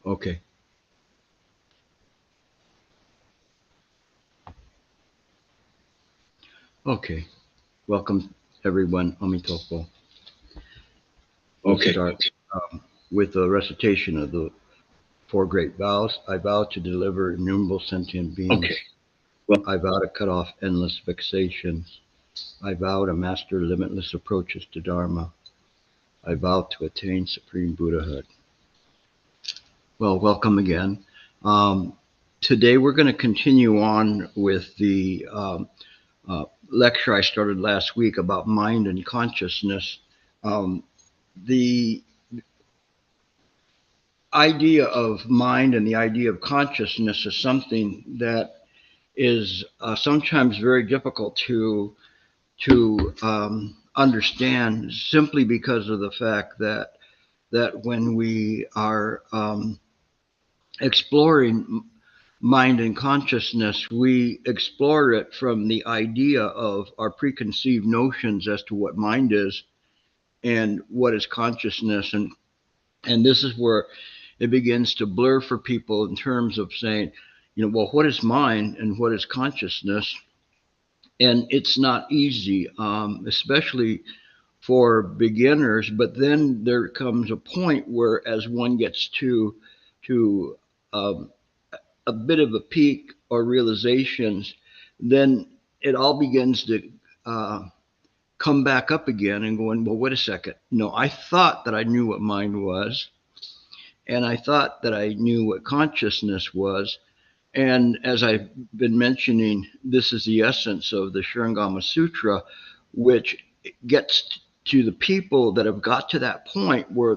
Okay. Okay. Welcome, everyone. Amitofo. We'll Okay. start with a recitation of the Four Great Vows. I vow to deliver innumerable sentient beings. Okay. Well, I vow to cut off endless vexations. I vow to master limitless approaches to Dharma. I vow to attain supreme Buddhahood. Well, welcome again. Um, Today we're going to continue on with the lecture I started last week about mind and consciousness. Um, the idea of mind and the idea of consciousness is something that is sometimes very difficult to understand, simply because of the fact that when we are exploring mind and consciousness, we explore it from the idea of our preconceived notions as to what mind is and what is consciousness, and this is where it begins to blur for people in terms of saying, well, what is mind and what is consciousness? And it's not easy, especially for beginners. But then there comes a point where, as one gets to um, a bit of a peak or realizations, then it all begins to uh, come back up again and going, well, wait a second. No, I thought that I knew what mind was, and I thought that I knew what consciousness was. And as I've been mentioning, this is the essence of the Sheng Sutra, which gets to the people that have got to that point where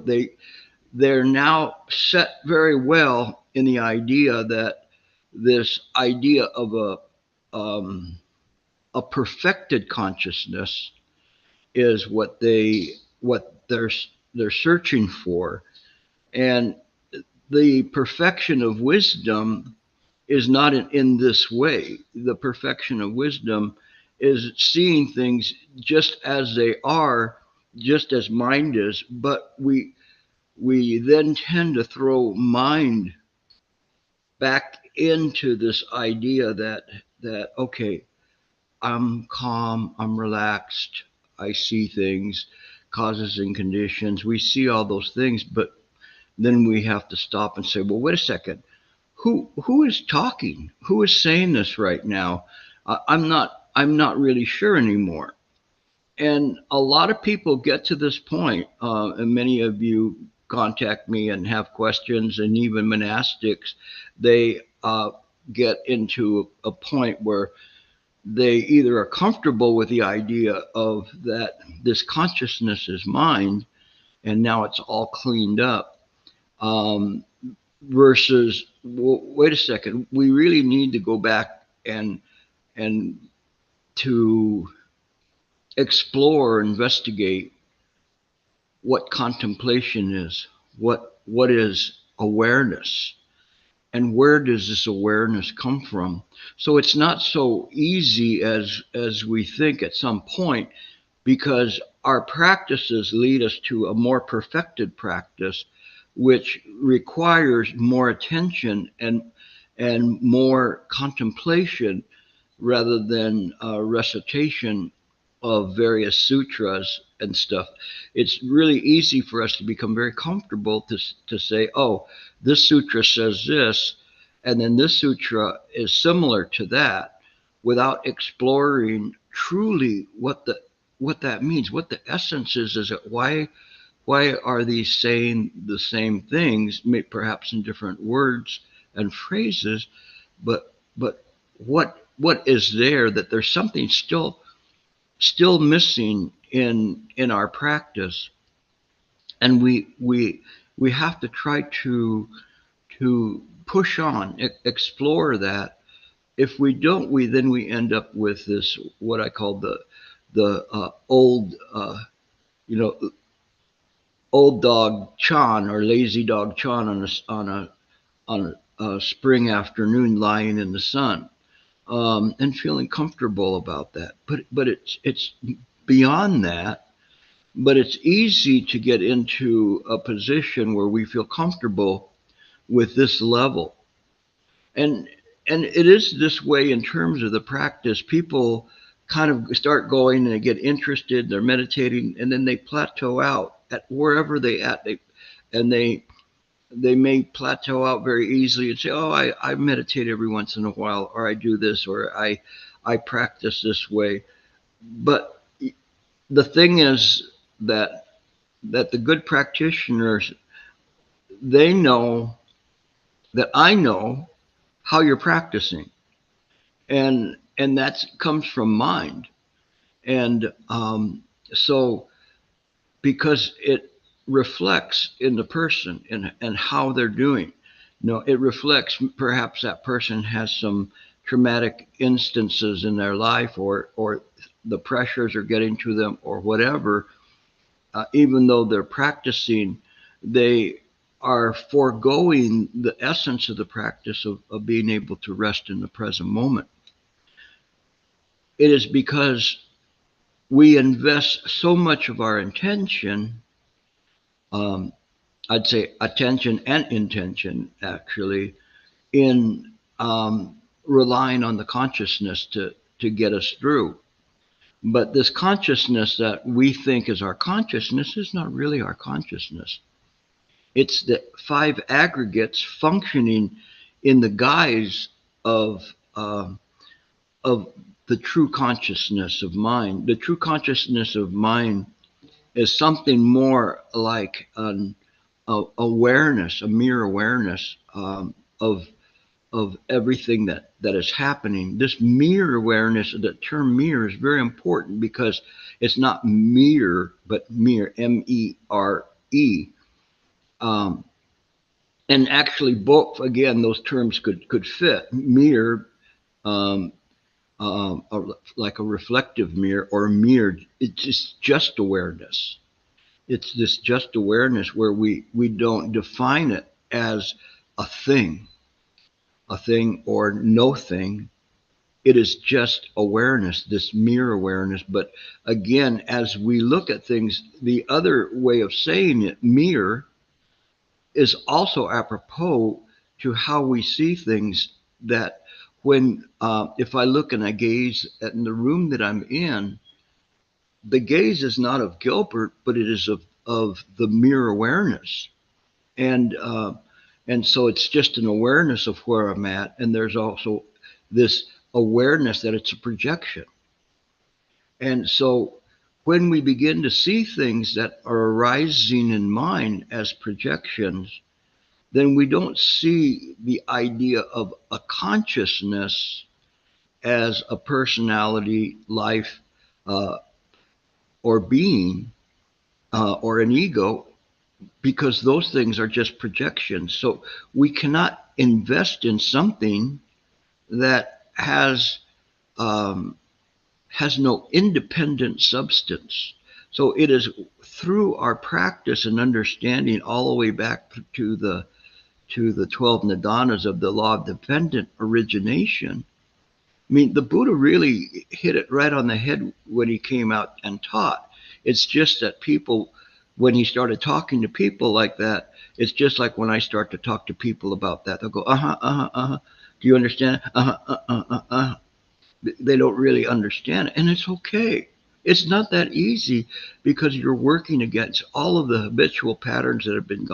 they're now set very well in the idea that this idea of a perfected consciousness is what they're searching for. And the perfection of wisdom is not in this way. The perfection of wisdom is seeing things just as they are, just as mind is, but we then tend to throw mind back into this idea that okay, I'm calm, I'm relaxed, I see things, causes and conditions. We see all those things, but then we have to stop and say, well, wait a second. Who is talking? Who is saying this right now? I'm not really sure anymore. And a lot of people get to this point, and many of you contact me and have questions, and even monastics, they get into a point where they either are comfortable with the idea of that this consciousness is mind, and now it's all cleaned up, um, versus, well, wait a second, we really need to go back and to explore, investigate what contemplation is, what is awareness, and where does this awareness come from. So it's not so easy as we think at some point, because our practices lead us to a more perfected practice, which requires more attention and more contemplation rather than recitation of various sutras and stuff. It's really easy for us to become very comfortable to say, oh, this sutra says this, and then this sutra is similar to that, without exploring truly what that means, what the essence is. Is it why are these saying the same things, perhaps in different words and phrases, but what is there, that there's something still missing in our practice, and we have to try to push on, explore that. If we don't, we end up with this, what I call the old you know old dog Chan, or lazy dog Chan, on a spring afternoon, lying in the sun, and feeling comfortable about that. But it's beyond that. But it's easy to get into a position where we feel comfortable with this level. And it is this way in terms of the practice. People kind of start going and they get interested, they're meditating, and then they plateau out at wherever they may plateau out very easily and say, oh, I meditate every once in a while, or I do this, or I practice this way. But the thing is that the good practitioners, they know that I know how you're practicing, and that comes from mind. And so because it reflects in the person and how they're doing. It reflects perhaps that person has some traumatic instances in their life, or the pressures are getting to them, or whatever. Even though they're practicing, they are foregoing the essence of the practice of being able to rest in the present moment. It is because we invest so much of our intention, I'd say attention and intention, actually, in relying on the consciousness to get us through. But this consciousness that we think is our consciousness is not really our consciousness. It's the five aggregates functioning in the guise of the true consciousness of mind. The true consciousness of mind is something more like an awareness, a mere awareness of everything that is happening. This mere awareness, the term mere is very important because it's not mere, but mere, M-E-R-E. And actually both, again, those terms could fit. Mere, like a reflective mirror, or mirror, it's just awareness. It's this just awareness where we don't define it as a thing or no thing. It is just awareness, this mere awareness. But again, as we look at things, the other way of saying it, mere, is also apropos to how we see things. That when, if I look and I gaze in the room that I'm in, the gaze is not of Gilbert, but it is of the mere awareness. And so it's just an awareness of where I'm at. And there's also this awareness that it's a projection. And so when we begin to see things that are arising in mind as projections, then we don't see the idea of a consciousness as a personality, life, or being, or an ego, because those things are just projections. So we cannot invest in something that has no independent substance. So it is through our practice and understanding, all the way back to the 12 nidanas of the law of dependent origination. I mean, the Buddha really hit it right on the head when he came out and taught. It's just that people, when he started talking to people like that, it's just like when I start to talk to people about that, they'll go, do you understand? They don't really understand it, and it's okay. It's not that easy because you're working against all of the habitual patterns that have been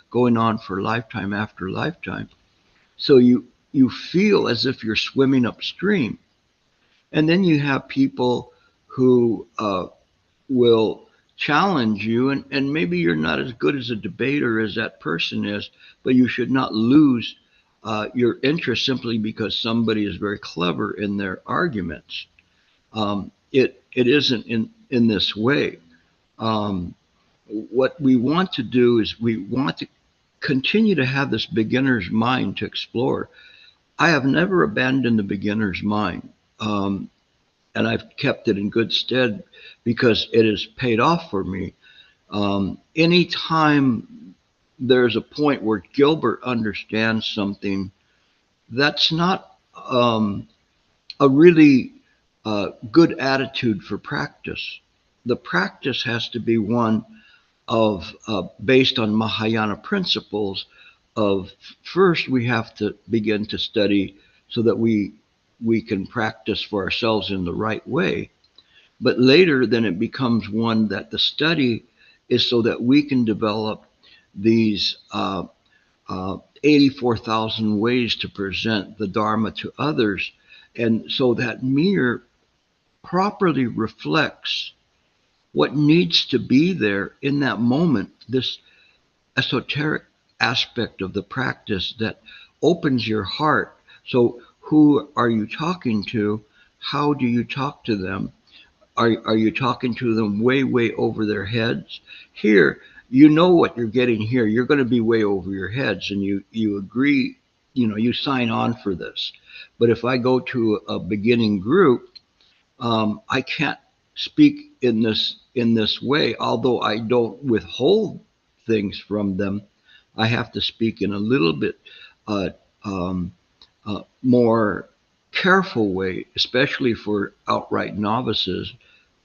going on for lifetime after lifetime. So you feel as if you're swimming upstream. And then you have people who will challenge you, and maybe you're not as good as a debater as that person is, but you should not lose your interest simply because somebody is very clever in their arguments. It isn't in this way. What we want to do is we want to continue to have this beginner's mind to explore. I have never abandoned the beginner's mind, and I've kept it in good stead because it has paid off for me. Anytime there's a point where Gilbert understands something, that's not a really good attitude for practice. The practice has to be one of based on Mahayana principles of first we have to begin to study so that we can practice for ourselves in the right way. But later, then it becomes one that the study is so that we can develop these 84,000 ways to present the Dharma to others. And so that mirror properly reflects what needs to be there in that moment, this esoteric aspect of the practice that opens your heart. So, who are you talking to? How do you talk to them? Are you talking to them way, way over their heads? Here, you know what you're getting here. You're going to be way over your heads, and you agree, you sign on for this. But if I go to a beginning group, I can't speak in this way. Although I don't withhold things from them, I have to speak in a little bit uh, um, more careful way, especially for outright novices.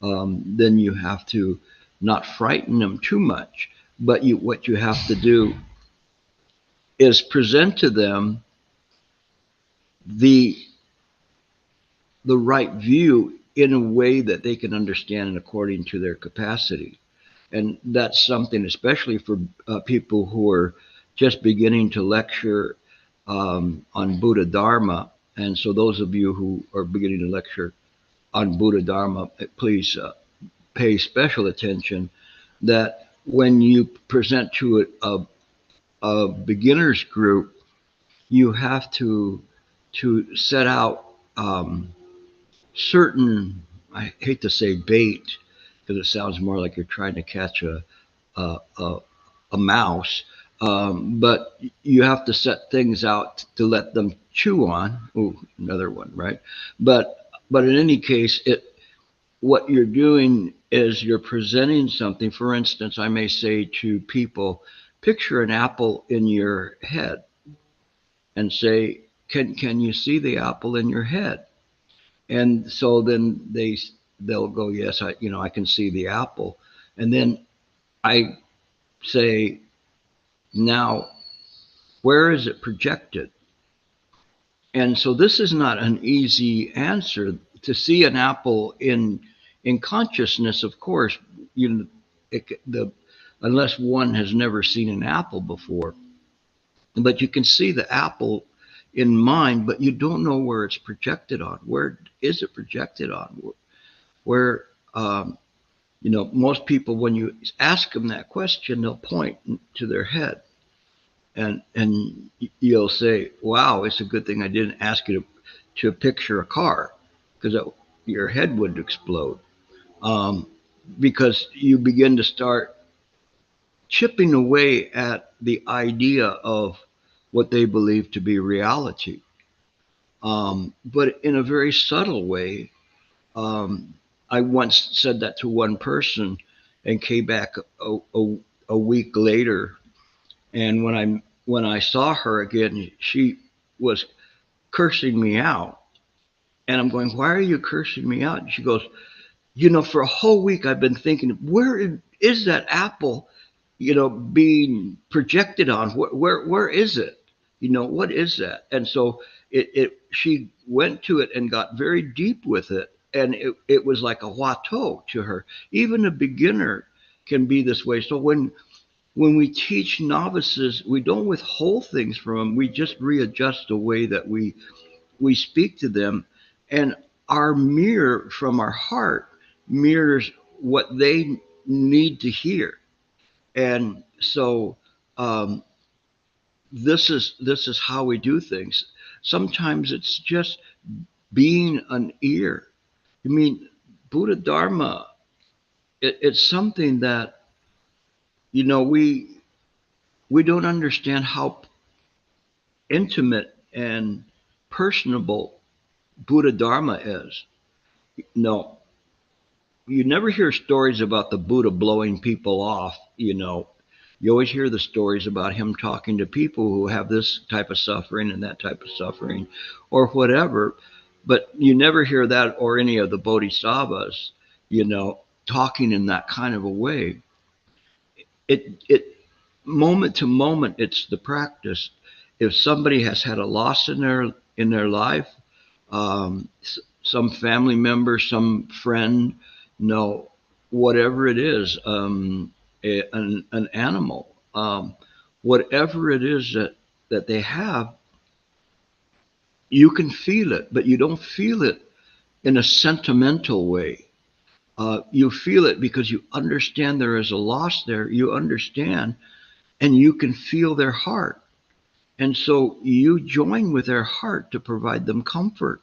Then you have to not frighten them too much. But what you have to do is present to them the the right view in a way that they can understand and according to their capacity. And that's something, especially for people who are just beginning to lecture on Buddha Dharma. And so, those of you who are beginning to lecture on Buddha Dharma, please pay special attention that when you present to a beginners group, you have to set out certain, I hate to say bait because it sounds more like you're trying to catch a, a, a mouse, but you have to set things out to let them chew on. Ooh, another one, right? But in any case, what you're doing is you're presenting something. For instance, I may say to people, picture an apple in your head and say, can you see the apple in your head? And so then they'll go, yes, I can see the apple. And then I say, now where is it projected? And so this is not an easy answer. To see an apple in consciousness, of course, unless one has never seen an apple before, but you can see the apple in mind, but you don't know where it's projected on. Where is it projected on? Where most people, when you ask them that question, they'll point to their head, and you'll say, "Wow, it's a good thing I didn't ask you to picture a car, because your head would explode." Um, because you begin to start chipping away at the idea of what they believe to be reality, but in a very subtle way. Um, I once said that to one person and came back a week later, and when I saw her again, she was cursing me out, and I'm going, "Why are you cursing me out?" And she goes, "For a whole week I've been thinking, where is that apple, being projected on? Where is it? What is that?" And so she went to it and got very deep with it, and it was like a Huatou to her. Even a beginner can be this way. So when we teach novices, we don't withhold things from them. We just readjust the way that we speak to them, and our mirror from our heart mirrors what they need to hear. And so this is how we do things. Sometimes it's just being an ear. I mean, Buddha Dharma, it's something that we don't understand how intimate and personable Buddha Dharma is. No, you never hear stories about the Buddha blowing people off. You always hear the stories about him talking to people who have this type of suffering and that type of suffering, or whatever. But you never hear that, or any of the bodhisattvas, talking in that kind of a way. It moment to moment, it's the practice. If somebody has had a loss in their life, some family member, some friend, no, whatever it is, an animal, whatever it is that they have, you can feel it, but you don't feel it in a sentimental way. You feel it because you understand there is a loss there. You understand, and you can feel their heart. And so you join with their heart to provide them comfort.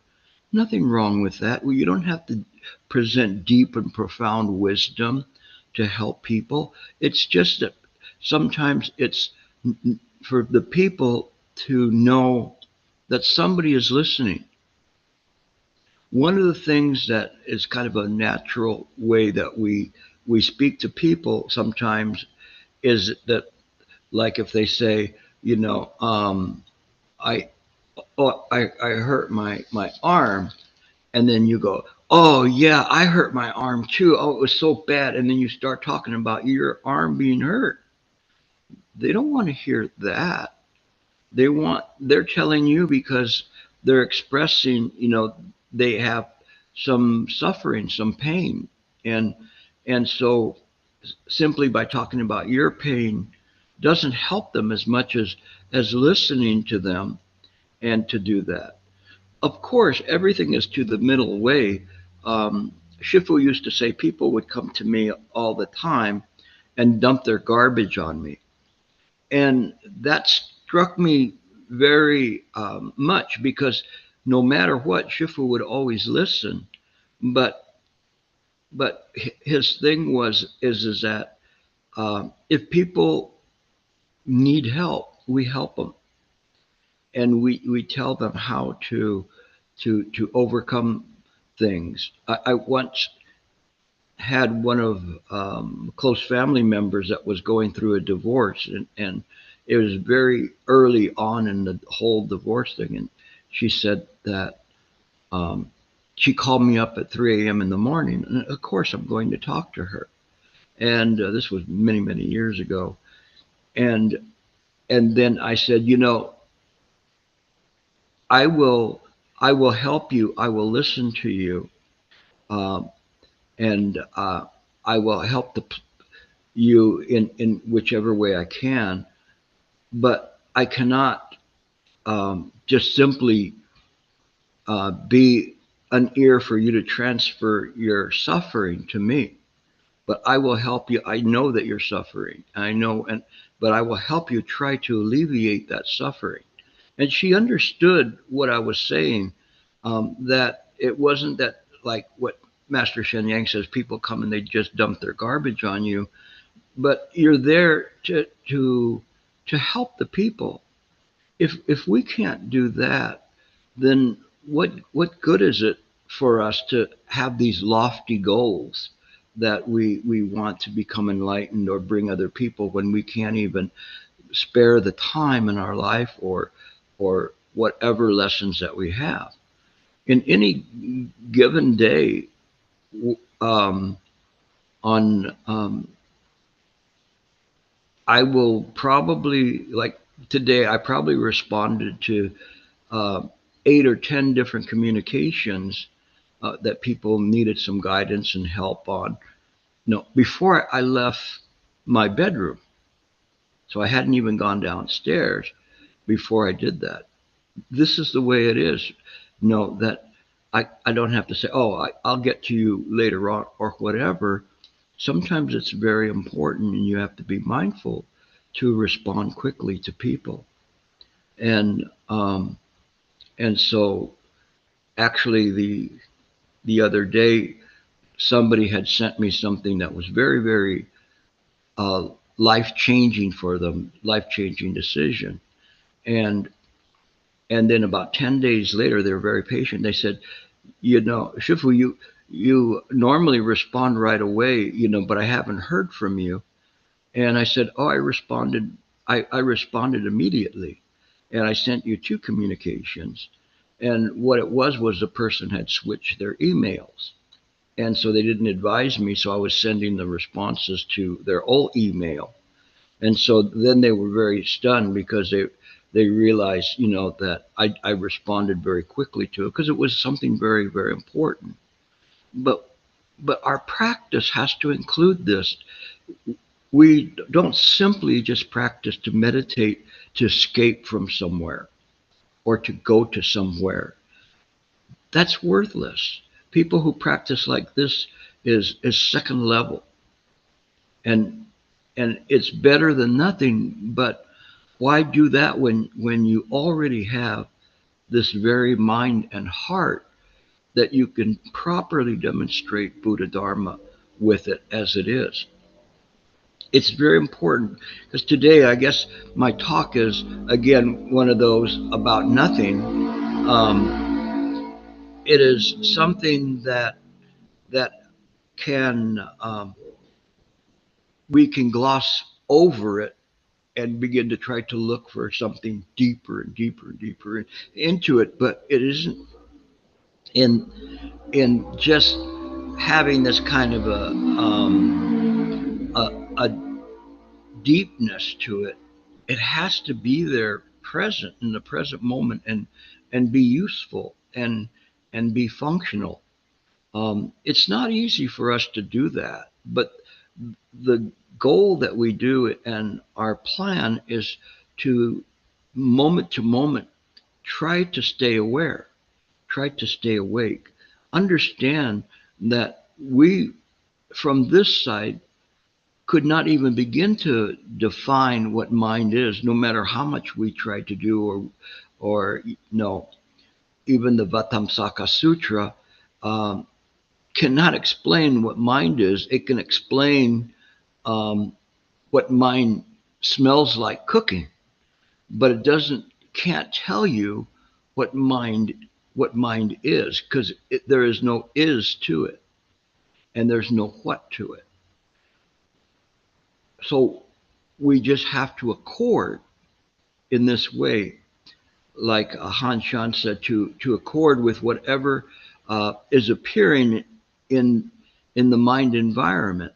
Nothing wrong with that. Well, you don't have to present deep and profound wisdom to help people. It's just that sometimes it's for the people to know that somebody is listening. One of the things that is kind of a natural way that we speak to people sometimes is that, like if they say, you know, I I hurt my arm, and then you go, oh yeah, I hurt my arm too. Oh, it was so bad, and then you start talking about your arm being hurt. They don't want to hear that. They're telling you because they're expressing, they have some suffering, some pain, and and so simply by talking about your pain doesn't help them as much as listening to them and to do that. Of course, everything is to the middle way. Shifu used to say people would come to me all the time and dump their garbage on me. And that struck me very much because no matter what, Shifu would always listen. But but his thing is that if people need help, we help them, and we tell them how to overcome things. I once had one of close family members that was going through a divorce, and it was very early on in the whole divorce thing, and she said that um, she called me up at 3 a.m. in the morning, and of course I'm going to talk to her. And this was many years ago, and and then I said, I will I will help you. I will listen to you, um, and I will help you in whichever way I can. But I cannot just simply be an ear for you to transfer your suffering to me. But I will help you. I know that you're suffering. I know, but I will help you try to alleviate that suffering. And she understood what I was saying. That it wasn't that like what Master Shen Yang says. People come and they just dump their garbage on you, but you're there to help the people. If we can't do that, then what good is it for us to have these lofty goals that we want to become enlightened or bring other people when we can't even spare the time in our life or whatever lessons that we have in any given day. um, on I will probably, like today, I probably responded to uh, 8 or 10 different communications that people needed some guidance and help on. No, before I left my bedroom, so I hadn't even gone downstairs before I did that. This is the way it is. No, that I don't have to say, oh, I'll get to you later on or whatever. Sometimes it's very important, and you have to be mindful to respond quickly to people. And and so actually the other day somebody had sent me something that was very uh, life changing for them, life changing decision. And and then about 10 days later, they were very patient. They said, Shifu, you normally respond right away, but I haven't heard from you. And I said, oh, I responded immediately, and I sent you 2 communications. And what it was the person had switched their emails. And so they didn't advise me, so I was sending the responses to their old email. And so then they were very stunned because they realized, that I responded very quickly to it because it was something very, very important. But our practice has to include this. We don't simply just practice to meditate to escape from somewhere or to go to somewhere. That's worthless. People who practice like this is second level, and it's better than nothing. But why do that when you already have this very mind and heart that you can properly demonstrate Buddha Dharma with it as it is? It's very important because today, I guess, my talk is again one of those about nothing. It is something that can we can gloss over it and begin to try to look for something deeper and deeper and deeper into it, but it isn't in just having this kind of a deepness to it. It has to be there present in the present moment and be useful and be functional. It's not easy for us to do that, but the goal that we do and our plan is to moment try to stay aware, try to stay awake, understand that we from this side could not even begin to define what mind is, no matter how much we try to do, or no, even the Vatamsaka Sutra um, cannot explain what mind is. It can explain um, what mind smells like cooking, but it doesn't can't tell you what mind is because there is no is to it and there's no what to it. So we just have to accord in this way, like Han Shan said, to accord with whatever is appearing in the mind environment,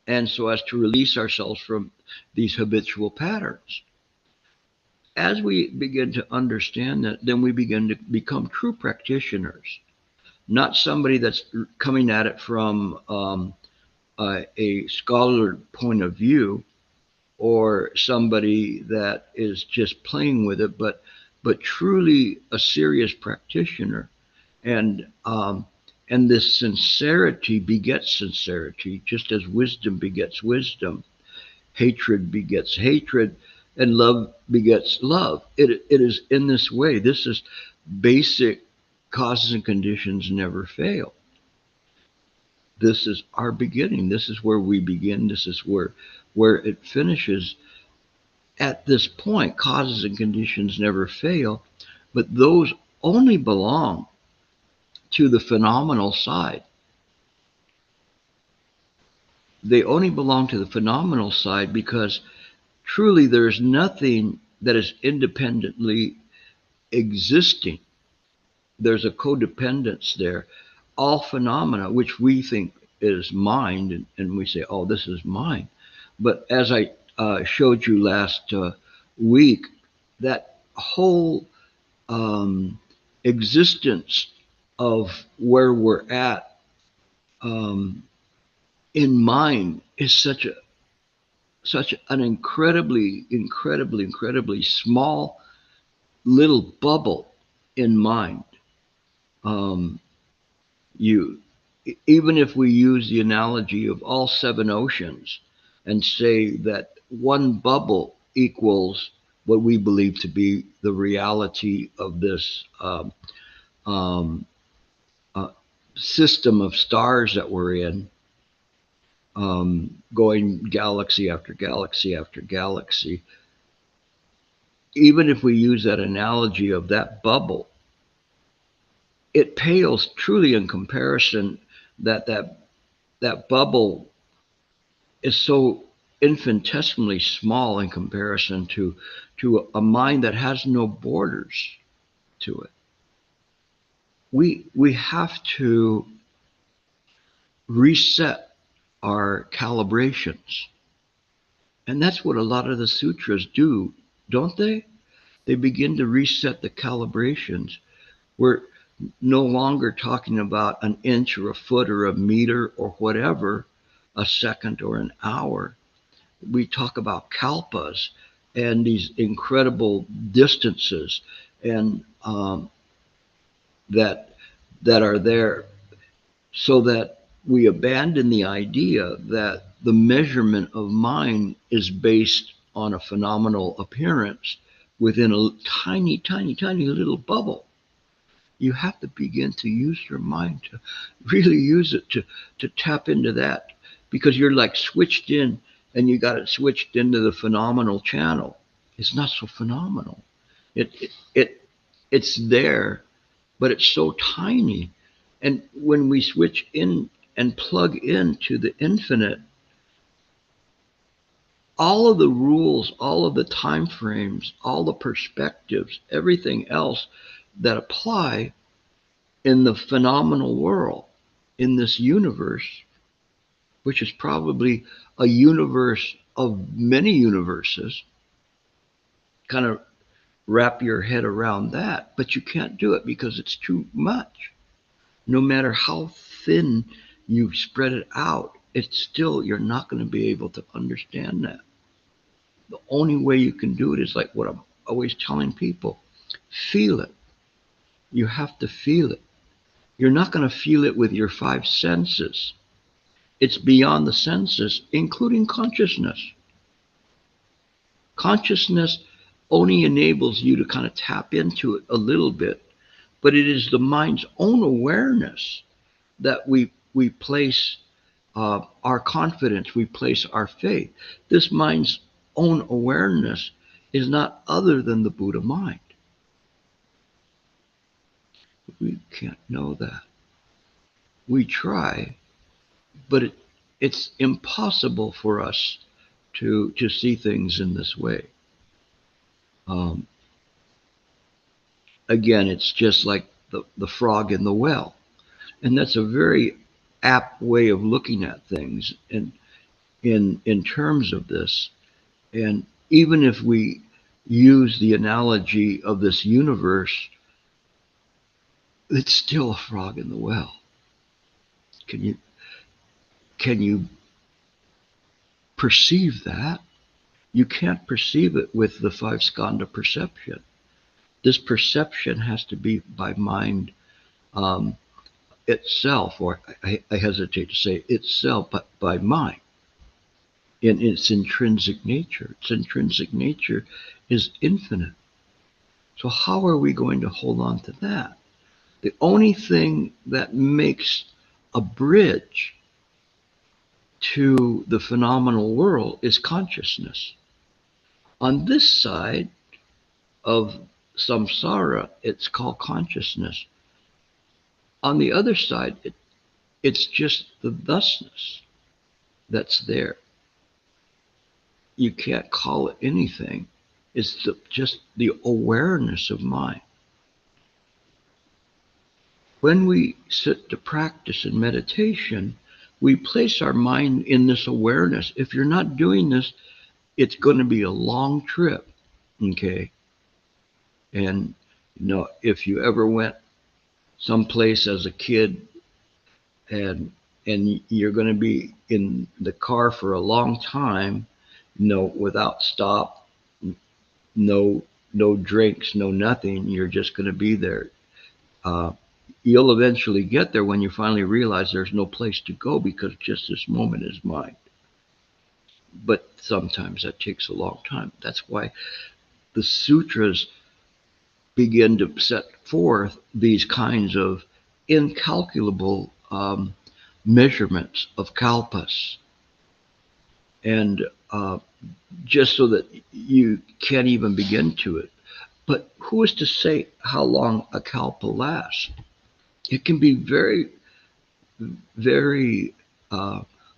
and so as to release ourselves from these habitual patterns. As we begin to understand that, then we begin to become true practitioners, not somebody that's coming at it from a scholar point of view or somebody that is just playing with it, but truly a serious practitioner. And this sincerity begets sincerity, just as wisdom begets wisdom, hatred begets hatred, and love begets love. It is in this way. This is basic causes and conditions never fail. This is our beginning. This is where we begin. This is where it finishes. At this point, causes and conditions never fail, but those only belong to the phenomenal side. They only belong to the phenomenal side because truly there is nothing that is independently existing. There's a codependence there. All phenomena, which we think is mind, and we say, oh, this is mind. But as I showed you last week, that whole existence of where we're at um, in mind is such an incredibly small little bubble in mind. Um, you Even if we use the analogy of all seven oceans and say that one bubble equals what we believe to be the reality of this um, uh, system of stars that we're in, going galaxy after galaxy after galaxy. Even if we use that analogy of that bubble, it pales truly in comparison that bubble is so infinitesimally small in comparison to a mind that has no borders to it. We have to reset our calibrations. And that's what a lot of the sutras do, don't they? They begin to reset the calibrations. We're no longer talking about an inch or a foot or a meter or whatever, a second or an hour. We talk about kalpas and these incredible distances and that that are there, so that we abandon the idea that the measurement of mind is based on a phenomenal appearance within a tiny, tiny, tiny little bubble. You have to begin to use your mind, to really use it, to tap into that, because you're like switched in, and you got it switched into the phenomenal channel. It's not so phenomenal. It it's there, but it's so tiny. And when we switch in and plug into the infinite, all of the rules, all of the time frames, all the perspectives, everything else that apply in the phenomenal world, in this universe, which is probably a universe of many universes, kind of wrap your head around that, but you can't do it because it's too much. No matter how thin you spread it out, it's still, you're not going to be able to understand that. The only way you can do it is like what I'm always telling people: feel it. You have to feel it. You're not going to feel it with your five senses. It's beyond the senses, including consciousness. Consciousness only enables you to kind of tap into it a little bit, but it is the mind's own awareness that we place our confidence, we place our faith. This mind's own awareness is not other than the Buddha mind. We can't know that. We try, but it's impossible for us to see things in this way. Um, Again, it's just like the frog in the well. And that's a very apt way of looking at things in terms of this. And even if we use the analogy of this universe, it's still a frog in the well. Can you perceive that? You can't perceive it with the five skandha perception. This perception has to be by mind um, itself, or I hesitate to say itself, but by mind in its intrinsic nature. Its intrinsic nature is infinite. So how are we going to hold on to that? The only thing that makes a bridge to the phenomenal world is consciousness. On this side of samsara, it's called consciousness. On the other side, it's just the thusness that's there. You can't call it anything. It's just the awareness of mind. When we sit to practice in meditation, we place our mind in this awareness. If you're not doing this, it's going to be a long trip, okay? And if you ever went someplace as a kid and you're going to be in the car for a long time, without stop, no drinks, no nothing. You're just going to be there. You'll eventually get there when you finally realize there's no place to go, because just this moment is mine. But sometimes that takes a long time. That's why the sutras begin to set forth these kinds of incalculable measurements of kalpas. And just so that you can't even begin to it. But who is to say how long a kalpa lasts? It can be very, very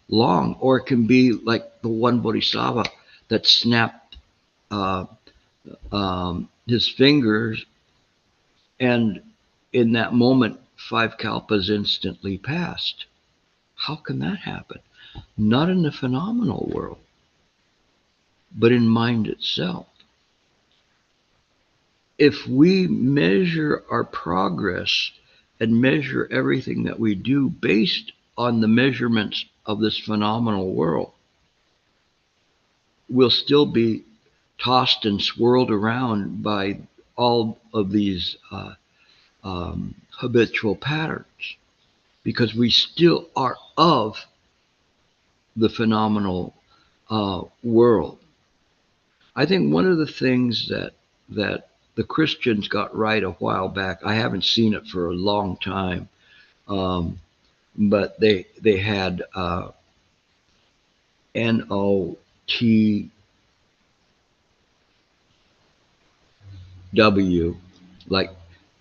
long, or it can be like the one bodhisattva that snapped his fingers, and in that moment, 5 kalpas instantly passed. How can that happen? Not in the phenomenal world. but in mind itself. If we measure our progress and measure everything that we do based on the measurements of this phenomenal world, we'll still be tossed and swirled around by all of these habitual patterns, because we still are of the phenomenal world. I think one of the things that the Christians got right a while back, I haven't seen it for a long time, but they had NOTW, like,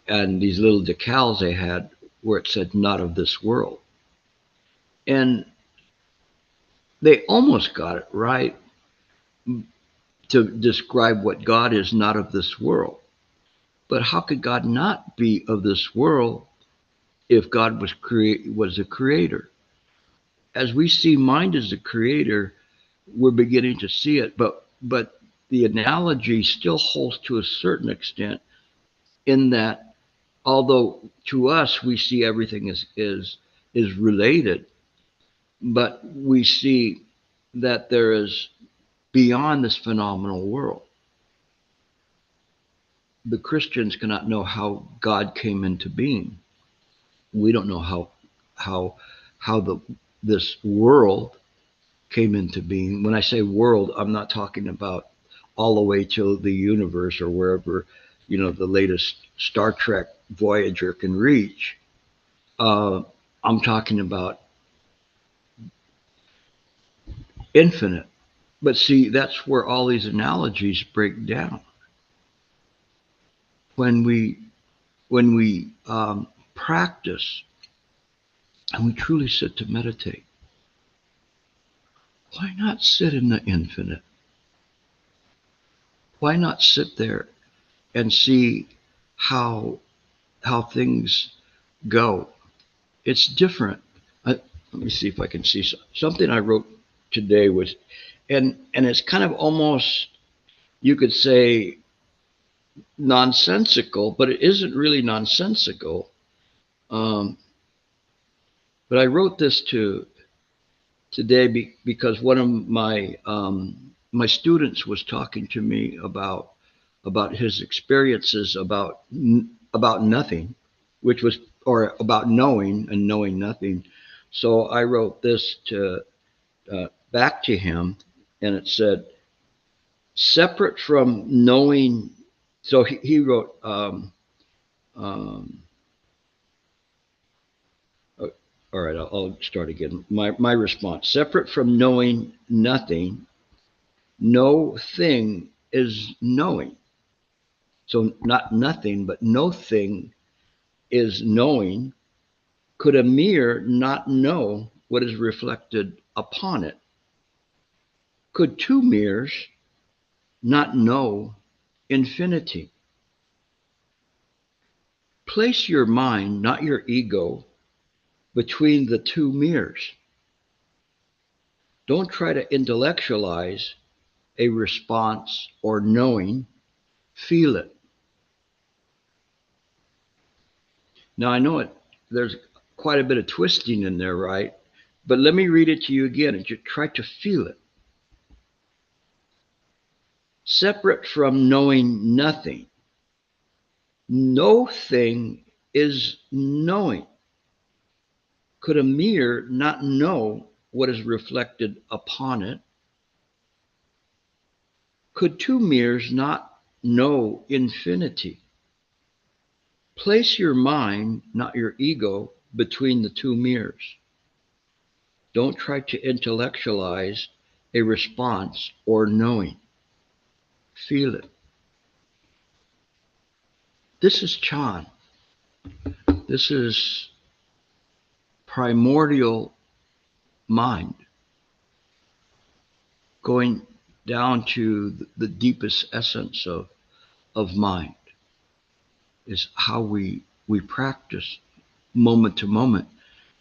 and these little decals they had where it said "not of this world," and they almost got it right to describe what God is, not of this world. But how could God not be of this world if God was a creator? As we see mind as a creator, we're beginning to see it, but the analogy still holds to a certain extent, in that although to us we see everything is related, but we see that there is beyond this phenomenal world. The Christians cannot know how God came into being. We don't know how this world came into being. When I say world, I'm not talking about all the way to the universe or wherever, the latest Star Trek Voyager can reach. I'm talking about infinite. But see, that's where all these analogies break down. When we practice and we truly sit to meditate, why not sit in the infinite? Why not sit there and see how things go? It's different. Let me see if I can see something I wrote today was, and it's kind of almost, you could say, nonsensical, but it isn't really nonsensical. But I wrote this today because one of my students was talking to me about his experiences about nothing, which was, or about knowing and knowing nothing. So I wrote this back to him, and it said, separate from knowing. So he wrote, all right, I'll start again. My response: separate from knowing nothing, no thing is knowing. So not nothing, but no thing is knowing. Could a mirror not know what is reflected upon it? Could two mirrors not know infinity? Place your mind, not your ego, between the two mirrors. Don't try to intellectualize a response or knowing. Feel it. Now I know there's quite a bit of twisting in there, right? But let me read it to you again and just try to feel it. Separate from knowing nothing, no thing is knowing. Could a mirror not know what is reflected upon it? Could two mirrors not know infinity? Place your mind, not your ego, between the two mirrors. Don't try to intellectualize a response or knowing. Feel it. This is Chan. This is primordial mind, going down to the deepest essence of mind, is how we practice moment to moment.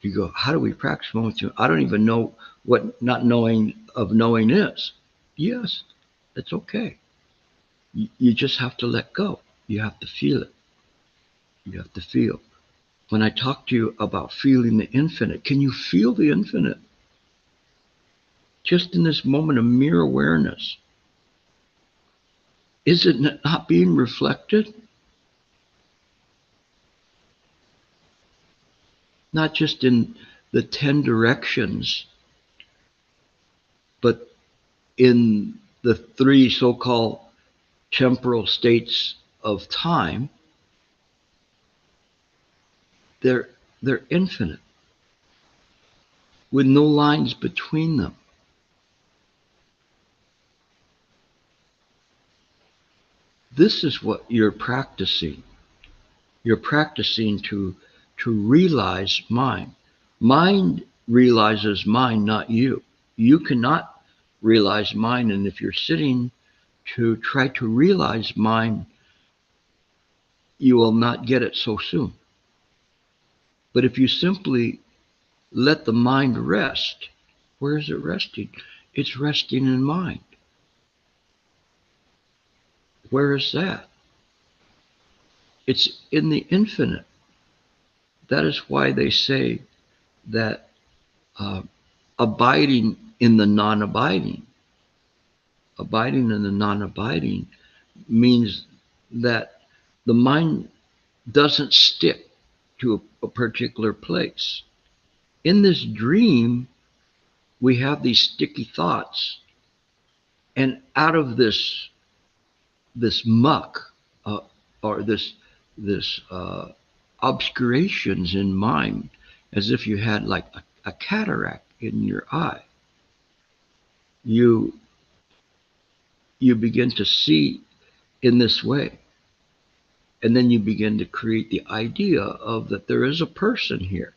You go, how do we practice moment to moment? I don't even know what not knowing of knowing is. Yes, It's okay. You just have to let go. You have to feel it. You have to feel. When I talk to you about feeling the infinite, can you feel the infinite? Just in this moment of mere awareness. Is it not being reflected? Not just in the 10 directions, but in the three so-called temporal states of time. They're infinite, with no lines between them. This is what you're practicing. You're practicing to realize mind. Mind realizes mind, not you. You cannot realize mind, and if you're sitting to try to realize mind, you will not get it so soon. But if you simply let the mind rest, where is it resting? It's resting in mind. Where is that? It's in the infinite. That is why they say that abiding in the non-abiding, abiding in the non-abiding means that the mind doesn't stick to a particular place. In this dream, we have these sticky thoughts, and out of this muck, or this obscurations in mind, as if you had like a cataract in your eye, you begin to see in this way, and then you begin to create the idea of that there is a person here.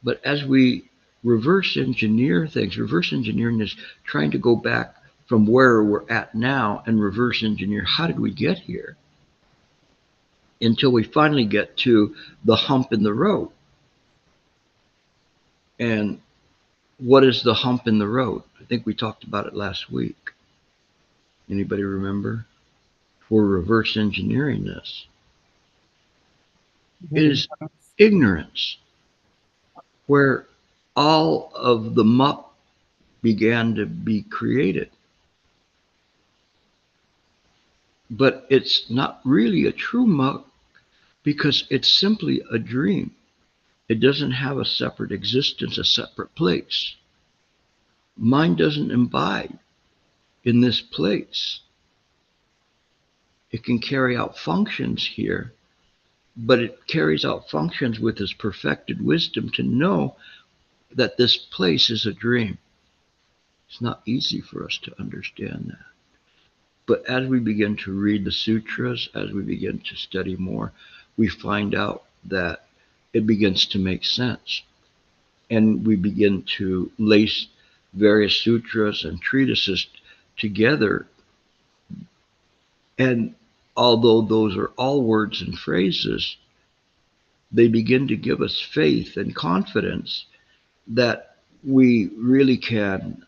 But as we reverse engineer things, reverse engineering is trying to go back from where we're at now and reverse engineer how did we get here, until we finally get to the hump in the road. And what is the hump in the road? I think we talked about it last week. Anybody remember? We're reverse engineering this. It is ignorance, where all of the muck began to be created. But it's not really a true muck, because it's simply a dream. It doesn't have a separate existence, a separate place. Mind doesn't imbibe in this place. It can carry out functions here, but it carries out functions with its perfected wisdom to know that this place is a dream. It's not easy for us to understand that. But as we begin to read the sutras, as we begin to study more, we find out that it begins to make sense. And we begin to lace various sutras and treatises together. And although those are all words and phrases, they begin to give us faith and confidence that we really can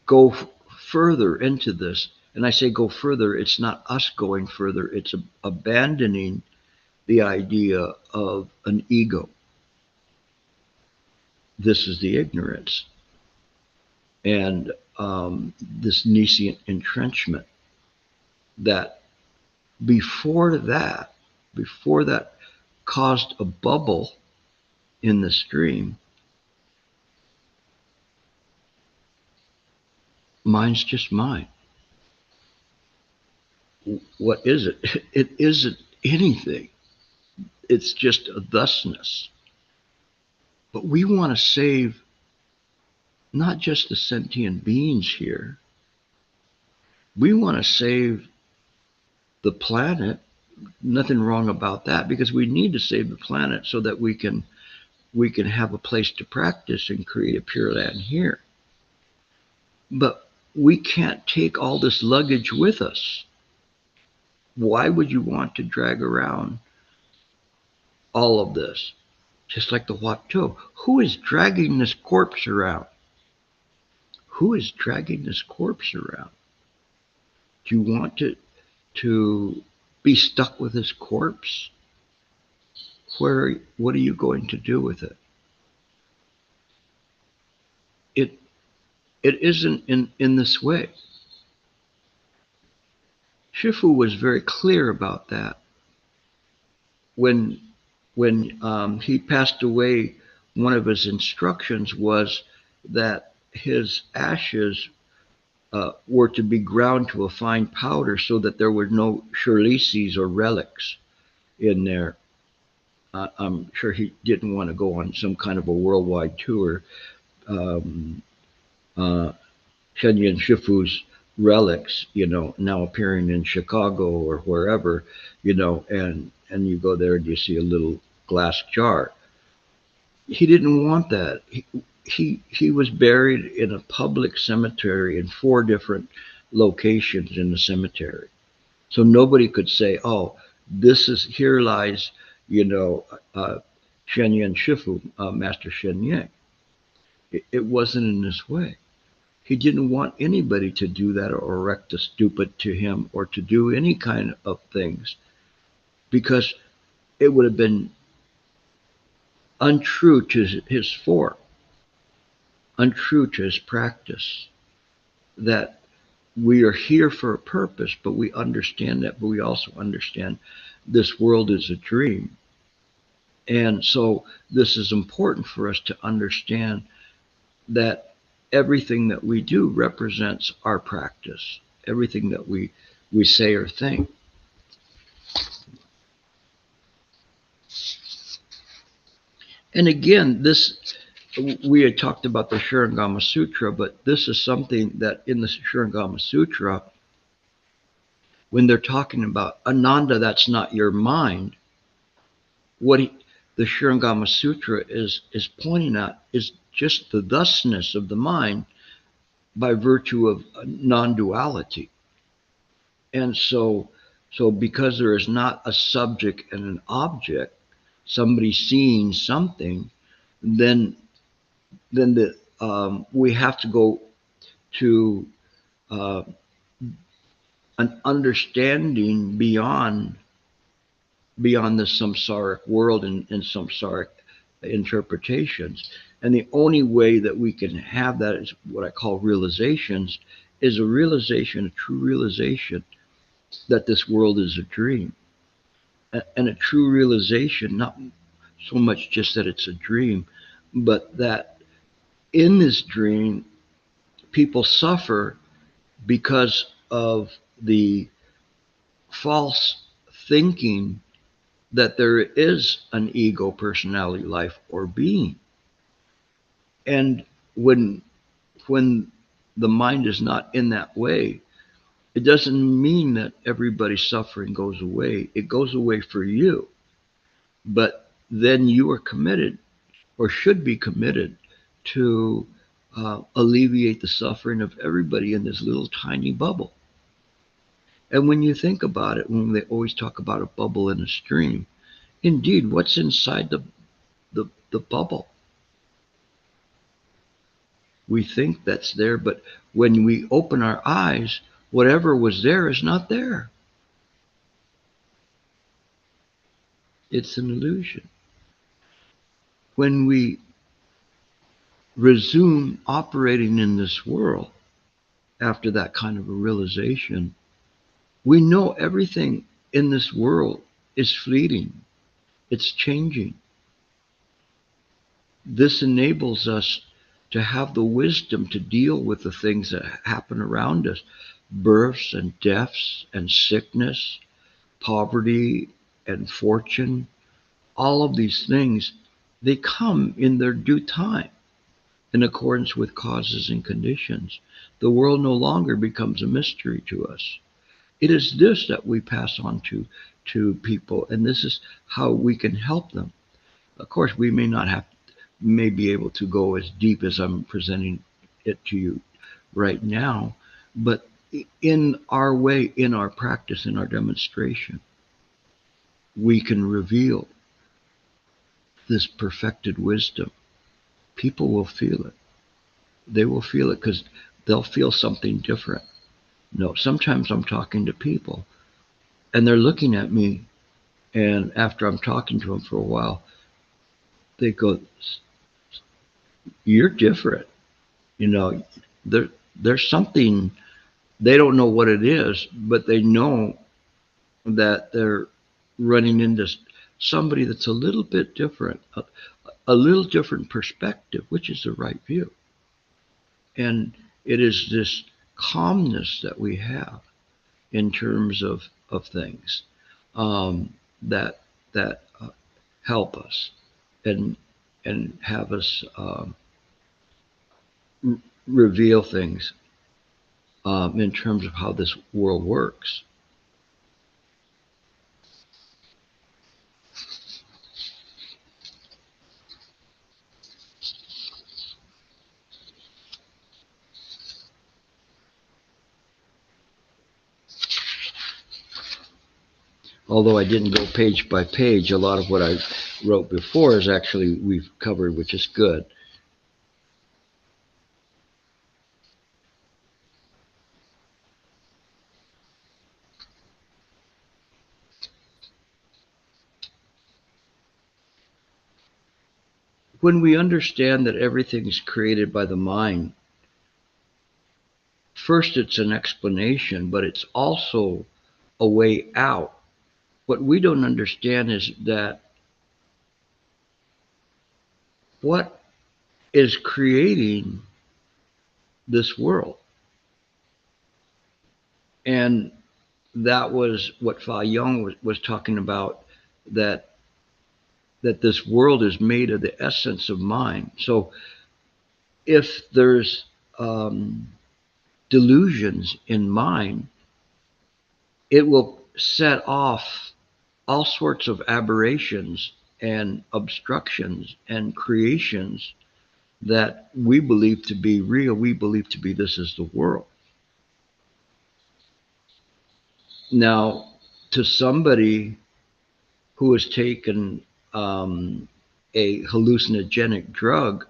go further into this. And I say go further, it's not us going further, it's abandoning the idea of an ego. This is the ignorance. And this nescient entrenchment, that before that caused a bubble in the stream. Mind's just mind. What is it? It isn't anything. It's just a thusness. But we want to save not just the sentient beings here. We want to save the planet. Nothing wrong about that, because we need to save the planet so that we can have a place to practice and create a pure land here. But we can't take all this luggage with us. Why would you want to drag around all of this? Just like the Huato. Who is dragging this corpse around? who is dragging this corpse around? Do you want to be stuck with this corpse? What are you going to do with it? It it isn't in this way. Shifu was very clear about that. When he passed away, one of his instructions was that his ashes were to be ground to a fine powder so that there were no shirlisis or relics in there. I'm sure he didn't want to go on some kind of a worldwide tour. Um, uh, Shenyan Shifu's relics, now appearing in Chicago or wherever, and you go there and you see a little glass jar. He didn't want that. He was buried in a public cemetery in 4 different locations in the cemetery. So nobody could say, "Oh, here lies, you know, uh, Shen Yen Shifu, Master Shen Yang." It wasn't in this way. He didn't want anybody to do that or erect a stupa to him or to do any kind of things because it would have been untrue to his form, untrue to his practice. That we are here for a purpose, but we understand that, but we also understand this world is a dream. And so this is important for us to understand that everything that we do represents our practice, everything that we say or think. And again, we had talked about the Shurangama Sutra, but this is something that in the Shurangama Sutra, when they're talking about Ananda, that's not your mind, the Shurangama Sutra is pointing at is just the thusness of the mind by virtue of non-duality. And so because there is not a subject and an object, somebody seeing something, then we have to go to uh, an understanding beyond the samsaric world and samsaric interpretations. And the only way that we can have that is what I call realizations, is a realization, a true realization that this world is a dream. And a true realization, not so much just that it's a dream, but that in this dream, people suffer because of the false thinking that there is an ego, personality, life, or being. And when the mind is not in that way, it doesn't mean that everybody's suffering goes away. It goes away for you. But then you are committed or should be committed to alleviate the suffering of everybody in this little tiny bubble. And when you think about it, when they always talk about a bubble in a stream, indeed, what's inside the bubble? We think that's there, but when we open our eyes, whatever was there is not there. It's an illusion. When we resume operating in this world after that kind of a realization, we know everything in this world is fleeting. It's changing. This enables us to have the wisdom to deal with the things that happen around us, births and deaths and sickness, poverty and fortune. All of these things, they come in their due time in accordance with causes and conditions. The world no longer becomes a mystery to us. It is this that we pass on to people, and this is how we can help them. Of course, we may be able to go as deep as I'm presenting it to you right now, but in our way, in our practice, in our demonstration, we can reveal this perfected wisdom. People will feel it. They will feel it because they'll feel something different. No, sometimes I'm talking to people and they're looking at me, and after I'm talking to them for a while, they go, "You're different." You know, there there's something they don't know what it is, but they know that they're running into somebody that's a little bit different, a little different perspective, which is the right view. And it is this calmness that we have in terms of things, that help us and have us reveal things in terms of how this world works. Although I didn't go page by page, a lot of what I wrote before is actually we've covered, which is good. When we understand that everything is created by the mind, first it's an explanation, but it's also a way out. What we don't understand is that what is creating this world. And that was what Fa Yong was talking about, that this world is made of the essence of mind. So if there's delusions in mind, it will set off all sorts of aberrations and obstructions and creations that we believe to be real. We believe to be this is the world. Now, to somebody who has taken a hallucinogenic drug,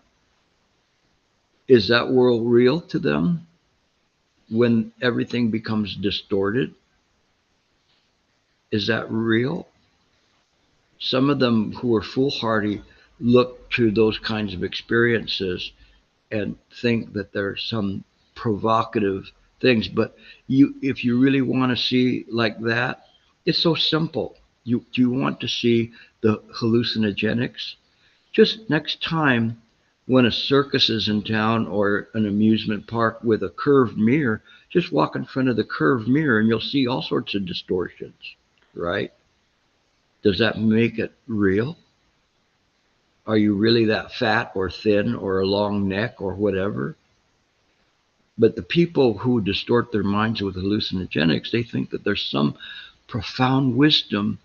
is that world real to them when everything becomes distorted? Is that real? Some of them who are foolhardy look to those kinds of experiences and think that there's some provocative things. But if you really want to see like that, it's so simple. Do you want to see the hallucinogenics? Just next time when a circus is in town or an amusement park with a curved mirror, just walk in front of the curved mirror and you'll see all sorts of distortions, right? Does that make it real? Are you really that fat or thin or a long neck or whatever? But the people who distort their minds with hallucinogenics, they think that there's some profound wisdom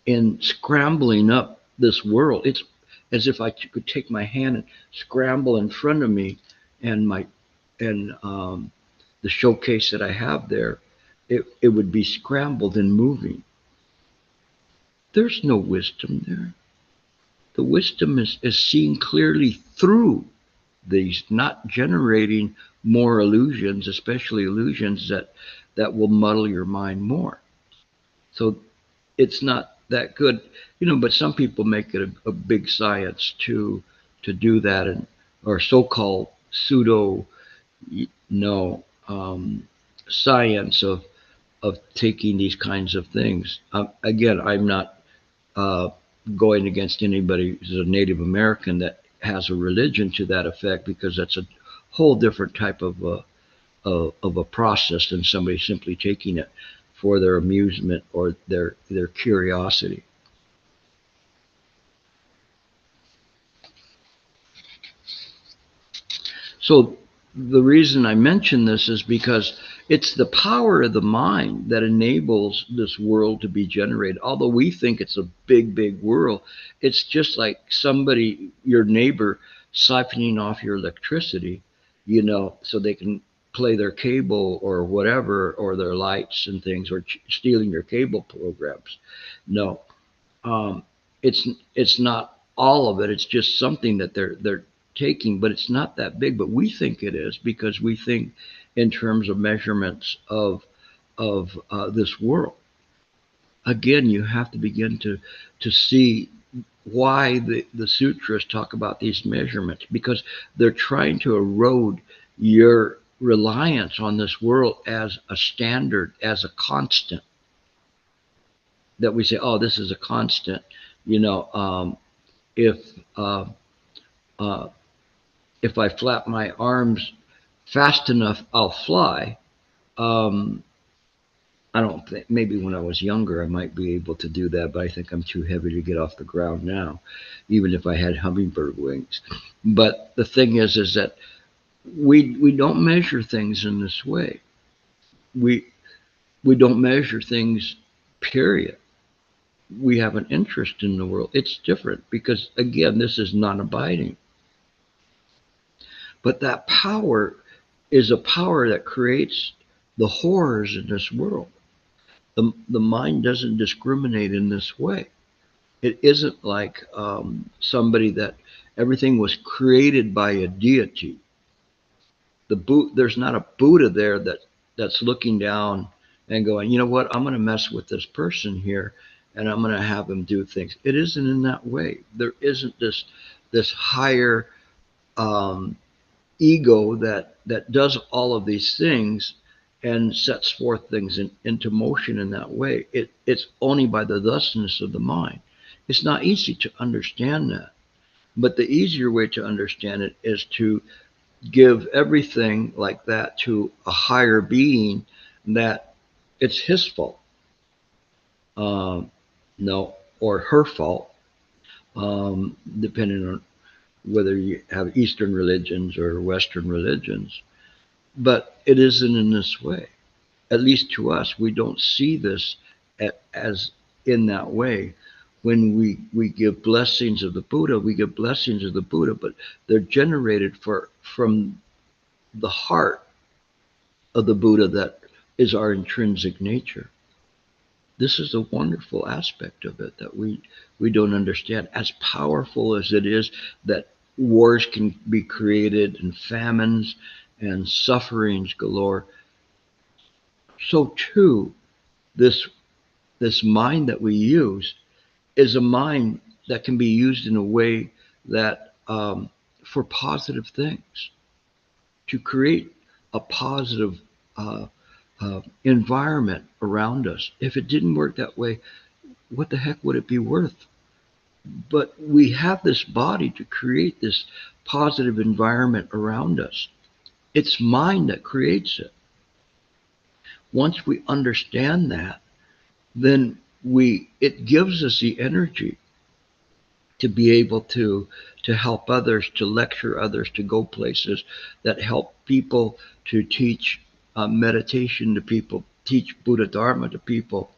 in scrambling up this world. It's as if I could take my hand and scramble in front of me, and the showcase that I have there, it would be scrambled and moving. There's no wisdom there. The wisdom is seeing clearly through these, not generating more illusions, especially illusions that will muddle your mind more. So it's not that good, but some people make it a big science to do that, and or so-called pseudo no science of taking these kinds of things. Again, I'm not uh, going against anybody who's a Native American that has a religion to that effect, because that's a whole different type of a process than somebody simply taking it for their amusement or their curiosity. So the reason I mention this is because it's the power of the mind that enables this world to be generated. Although we think it's a big, big world, it's just like somebody, your neighbor, siphoning off your electricity, so they can play their cable or whatever, or their lights and things, or stealing your cable programs. No, um, it's not all of it. It's just something that they're taking, but it's not that big. But we think it is because we think in terms of measurements of this world. Again, you have to begin to see why the sutras talk about these measurements, because they're trying to erode your reliance on this world as a standard, as a constant. That we say, oh, this is a constant. You know, if uh, uh, if I flap my arms fast enough, I'll fly. Um, I don't think, maybe when I was younger I might be able to do that, but I think I'm too heavy to get off the ground now, even if I had hummingbird wings. But the thing is that we don't measure things in this way. We we don't measure things, period. We have an interest in the world. It's different because again, this is non-abiding. But that power is a power that creates the horrors in this world. The mind doesn't discriminate in this way. It isn't like somebody that everything was created by a deity. There's not a Buddha there that's looking down and going, you know what, I'm going to mess with this person here, and I'm going to have him do things. It isn't in that way. There isn't this higher um, ego that does all of these things and sets forth things into motion in that way. It's only by the thusness of the mind. It's not easy to understand that, but the easier way to understand it is to give everything like that to a higher being, that it's his fault, um, no, or her fault, depending on whether you have Eastern religions or Western religions. But it isn't in this way. At least to us, we don't see this as in that way. When we give blessings of the Buddha, we give blessings of the Buddha, but they're generated from the heart of the Buddha that is our intrinsic nature. This is a wonderful aspect of it that we don't understand. As powerful as it is that wars can be created and famines and sufferings galore, so too this this mind that we use is a mind that can be used in a way that for positive things, to create a positive environment around us. If it didn't work that way, what the heck would it be worth? But we have this body to create this positive environment around us. It's mind that creates it. Once we understand that, then it gives us the energy to be able to help others, to lecture others, to go places that help people, to teach meditation to people, teach Buddha Dharma to people,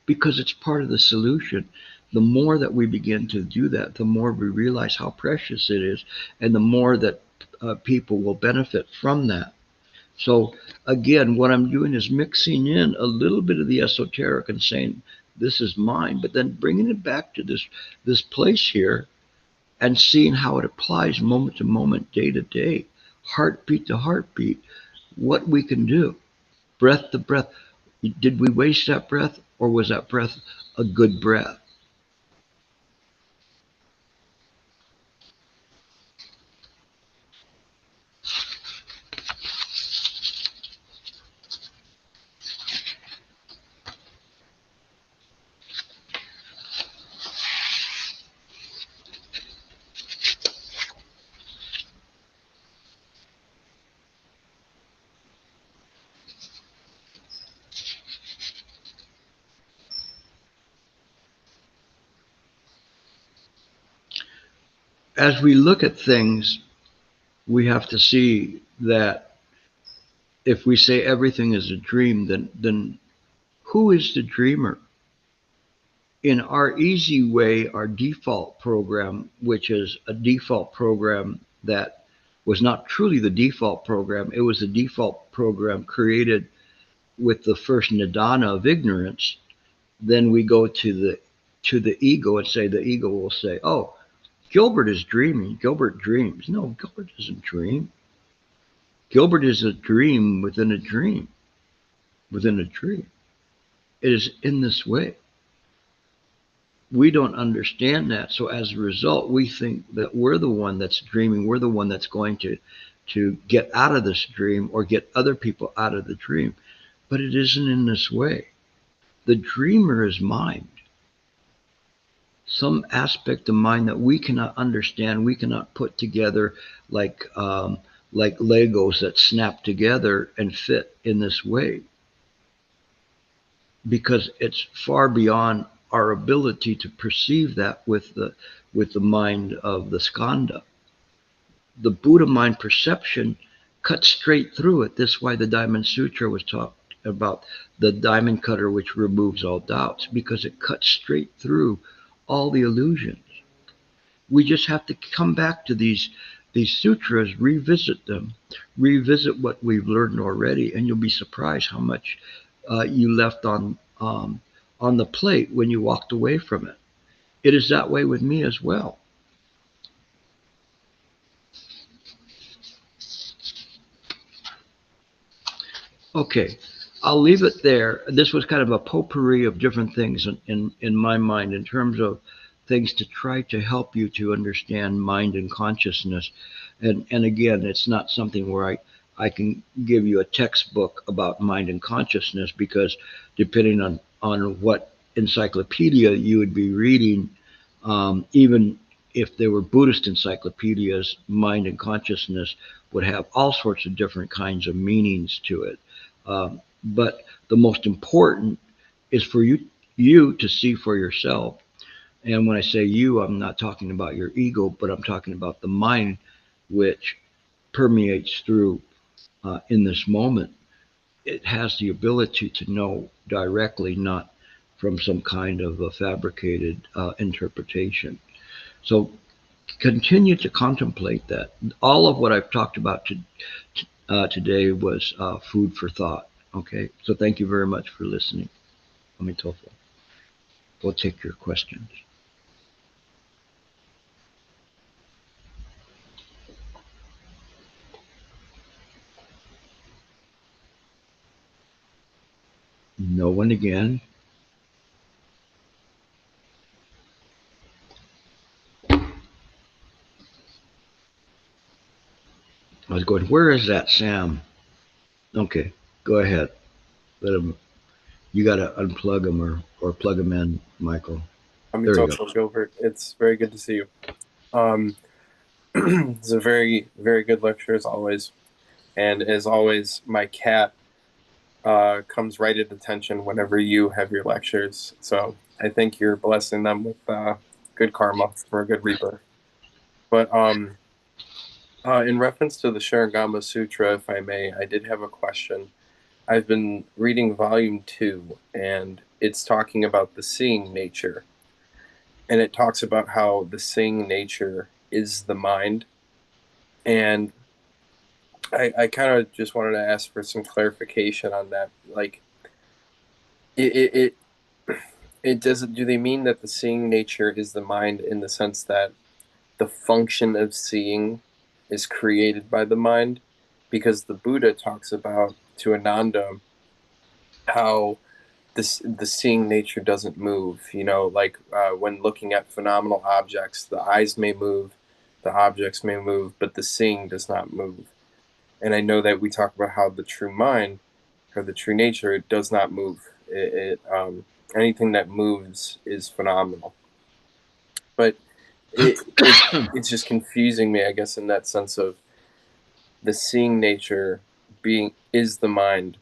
because it's part of the solution. The more that we begin to do that, the more we realize how precious it is, and the more that people will benefit from that. So again, what I'm doing is mixing in a little bit of the esoteric and saying, this is mine, but then bringing it back to this place here and seeing how it applies moment to moment, day to day, heartbeat to heartbeat, what we can do, breath to breath. Did we waste that breath, or was that breath a good breath? As we look at things, we have to see that if we say everything is a dream, then who is the dreamer? In our easy way, our default program, which is a default program that was not truly the default program, it was the default program created with the first nidana of ignorance. Then we go to the ego and say, the ego will say, oh, Gilbert is dreaming. Gilbert dreams. No, Gilbert doesn't dream. Gilbert is a dream within a dream, within a dream. It is in this way. We don't understand that. So as a result, we think that we're the one that's dreaming. We're the one that's going to get out of this dream or get other people out of the dream. But it isn't in this way. The dreamer is mind. Some aspect of mind that we cannot understand, we cannot put together like Legos that snap together and fit in this way, because it's far beyond our ability to perceive that with the mind of the skanda. The Buddha mind perception cuts straight through it. This is why the Diamond Sutra was talked about the diamond cutter which removes all doubts, because it cuts straight through all the illusions. We just have to come back to these sutras, revisit them, revisit what we've learned already, and you'll be surprised how much you left on the plate when you walked away from it. It is that way with me as well. Okay, I'll leave it there. This was kind of a potpourri of different things in my mind in terms of things to try to help you to understand mind and consciousness. And again, it's not something where I can give you a textbook about mind and consciousness, because depending on what encyclopedia you would be reading, even if they were Buddhist encyclopedias, mind and consciousness would have all sorts of different kinds of meanings to it. But the most important is for you to see for yourself. And when I say you, I'm not talking about your ego, but I'm talking about the mind which permeates through in this moment. It has the ability to know directly, not from some kind of a fabricated interpretation. So continue to contemplate that. All of what I've talked about today was food for thought. Okay, so thank you very much for listening. Amitofo. We'll take your questions. No one again. I was going, where is that Sam? Okay, go ahead. Let him. You got to unplug him or plug him in, Michael. There you go. Gilbert. It's very good to see you. It's a very, very good lecture as always. And as always, my cat comes right at attention whenever you have your lectures. So I think you're blessing them with good karma for a good rebirth. But in reference to the Sharingama Sutra, if I may, I did have a question. I've been reading volume 2, and it's talking about the seeing nature. And it talks about how the seeing nature is the mind. And I kind of just wanted to ask for some clarification on that. Like, it doesn't. Do they mean that the seeing nature is the mind in the sense that the function of seeing is created by the mind? Because the Buddha talks about to Ananda how the seeing nature doesn't move. You know, like when looking at phenomenal objects, the eyes may move, the objects may move, but the seeing does not move. And I know that we talk about how the true mind or the true nature, it does not move. Anything that moves is phenomenal. But it's just confusing me, I guess, in that sense of the seeing nature being is the mind.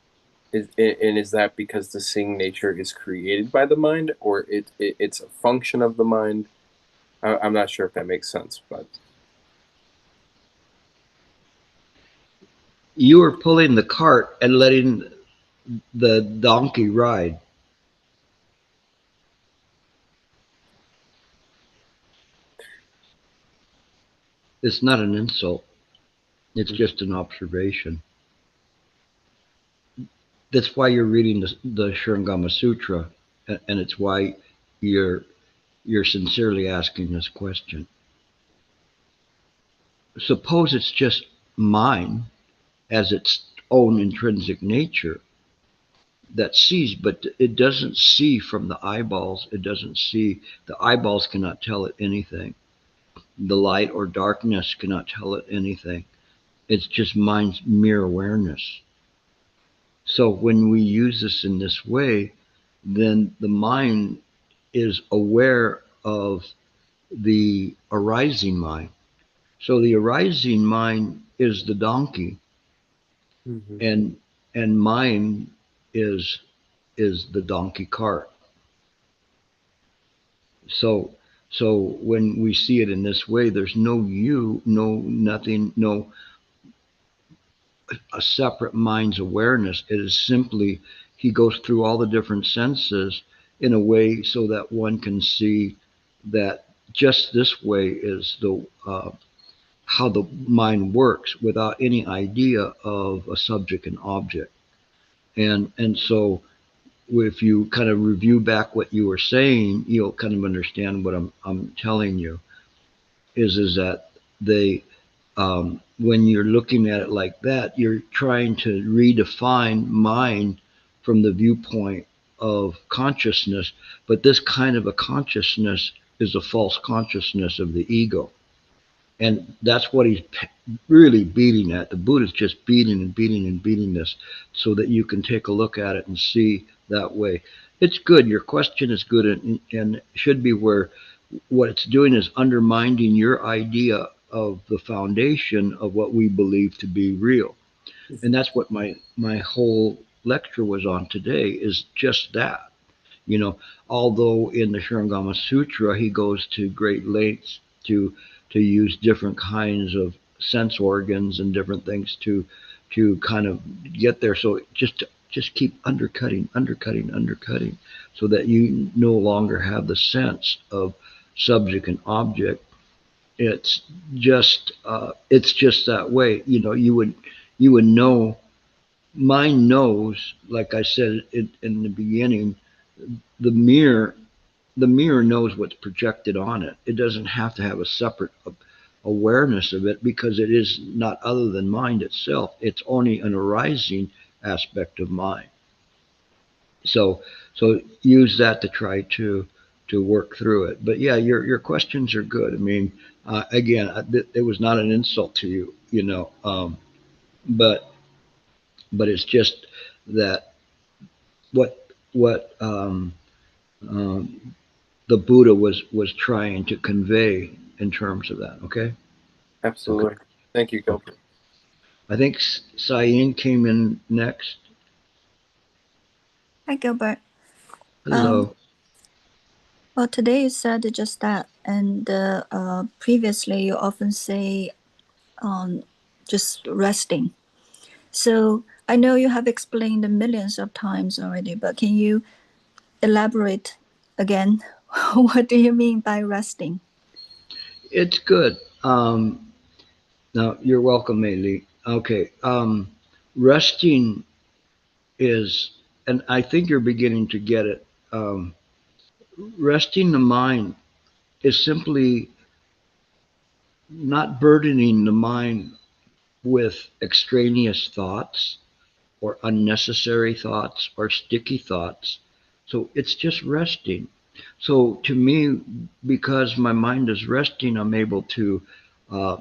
And is that because the seeing nature is created by the mind, or it's a function of the mind? I'm not sure if that makes sense, but You were pulling the cart and letting the donkey ride. It's not an insult. It's just an observation. That's why you're reading the Sharingama Sutra, and it's why you're sincerely asking this question. suppose it's just mind as its own intrinsic nature that sees, but it doesn't see from the eyeballs. It doesn't see. The eyeballs cannot tell it anything. The light or darkness cannot tell it anything. It's just mind's mere awareness. So when we use this in this way, then the mind is aware of the arising mind. So the arising mind is the donkey, Mm-hmm. and mind is the donkey cart. So when we see it in this way, there's no you, no nothing, no a separate mind's awareness. It is simply he goes through all the different senses in a way so that one can see that just this way is the how the mind works without any idea of a subject and object. And so if you kind of review back what you were saying, you'll kind of understand what I'm telling you is that they when you're looking at it like that, you're trying to redefine mind from the viewpoint of consciousness, but this kind of a consciousness is a false consciousness of the ego. And that's what he's really beating at. The Buddha's just beating and beating and beating this so that you can take a look at it and see that way. It's good. Your question is good and should be where what it's doing is undermining your idea of the foundation of what we believe to be real. And that's what my whole lecture was on today is just that. You know, although in the Shurangama Sutra he goes to great lengths to use different kinds of sense organs and different things to kind of get there. So just keep undercutting, undercutting, undercutting, so that you no longer have the sense of subject and object. It's it's just that way. You know, you would know. Mind knows, like I said in the beginning, the mirror the mirror knows what's projected on it. It doesn't have to have a separate awareness of it because it is not other than mind itself. It's only an arising aspect of mind. So use that to try to work through it. But yeah, your questions are good. I mean, again, it was not an insult to you, you know, but it's just that what the Buddha was trying to convey in terms of that. Okay. Okay. Absolutely. Thank you, Okay. Gilbert. I think Sayin came in next. Hi, Gilbert. Hello. Well, today you said just that, and previously you often say just resting. So I know you have explained millions of times already, but can you elaborate again? What do you mean by resting? It's good. Now you're welcome, Maylee. Okay. Resting is, and I think you're beginning to get it. Resting the mind is simply not burdening the mind with extraneous thoughts or unnecessary thoughts or sticky thoughts. So it's just resting. So to me, because my mind is resting, I'm able uh,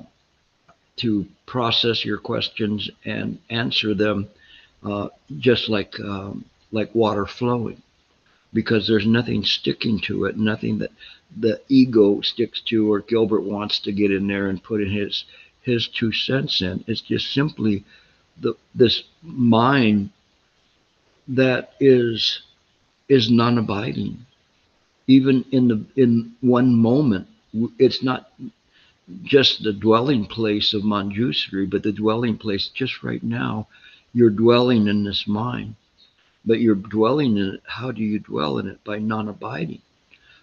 to process your questions and answer them uh, just like water flowing. Because there's nothing sticking to it, nothing that the ego sticks to or Gilbert wants to get in there and put in his 2 cents in. It's just simply this mind that is non-abiding. Even in one moment, it's not just the dwelling place of Manjusri, but the dwelling place just right now. You're dwelling in this mind, but you're dwelling in it. How do you dwell in it? By non-abiding.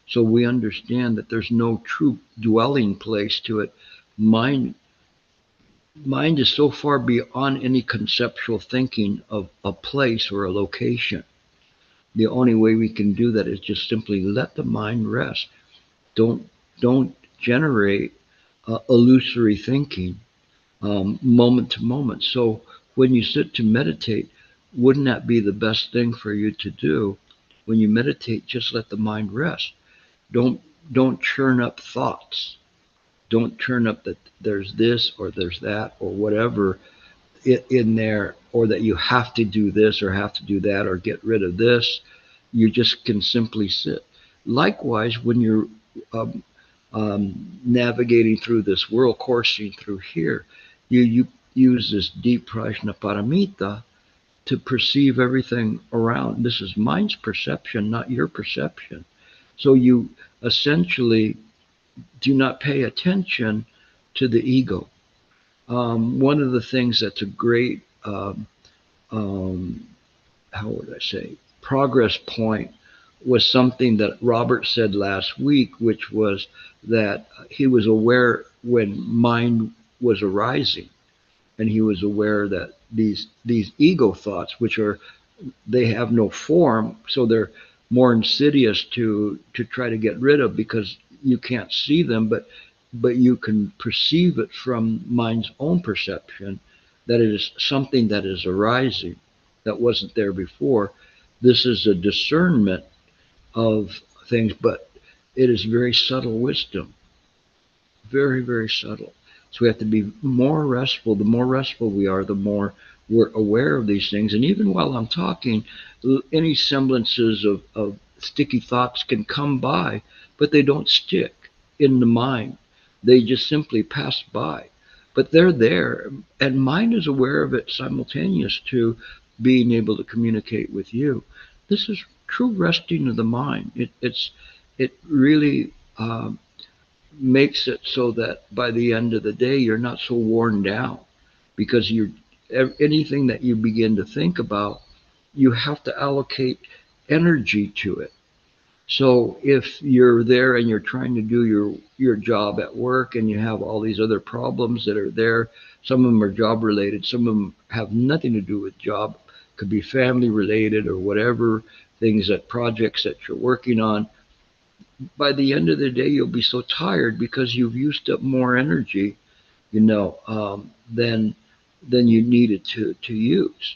So we understand that there's no true dwelling place to it. Mind mind is so far beyond any conceptual thinking of a place or a location. The only way we can do that is just simply let the mind rest. Don't generate illusory thinking. moment to moment. So when you sit to meditate, wouldn't that be the best thing for you to do? When you meditate, just let the mind rest. Don't don't churn up thoughts. Don't churn up that there's this or there's that or whatever in there, or that you have to do this or have to do that or get rid of this. You just can simply sit. Likewise, when you're um, navigating through this world, coursing through here, you use this deep prajna paramita to perceive everything around. This is mind's perception, not your perception. So you essentially do not pay attention to the ego. One of the things that's a great, um, how would I say, progress point was something that Robert said last week, which was that he was aware when mind was arising, and he was aware that these ego thoughts, which are, they have no form, so they're more insidious to try to get rid of because you can't see them, but you can perceive it from mind's own perception that it is something that is arising that wasn't there before. This is a discernment of things, but it is very subtle wisdom, very, very subtle. So we have to be more restful. The more restful we are, the more we're aware of these things. And even while I'm talking, any semblances of sticky thoughts can come by, but they don't stick in the mind. They just simply pass by. But they're there, and mind is aware of it simultaneous to being able to communicate with you. This is true resting of the mind. It really makes it so that by the end of the day you're not so worn down, because you're, anything that you begin to think about, you have to allocate energy to it. So if you're there and you're trying to do your job at work and you have all these other problems that are there, some of them are job related, some of them have nothing to do with job, could be family related or whatever, things that projects that you're working on, by the end of the day, you'll be so tired because you've used up more energy, than you needed to use.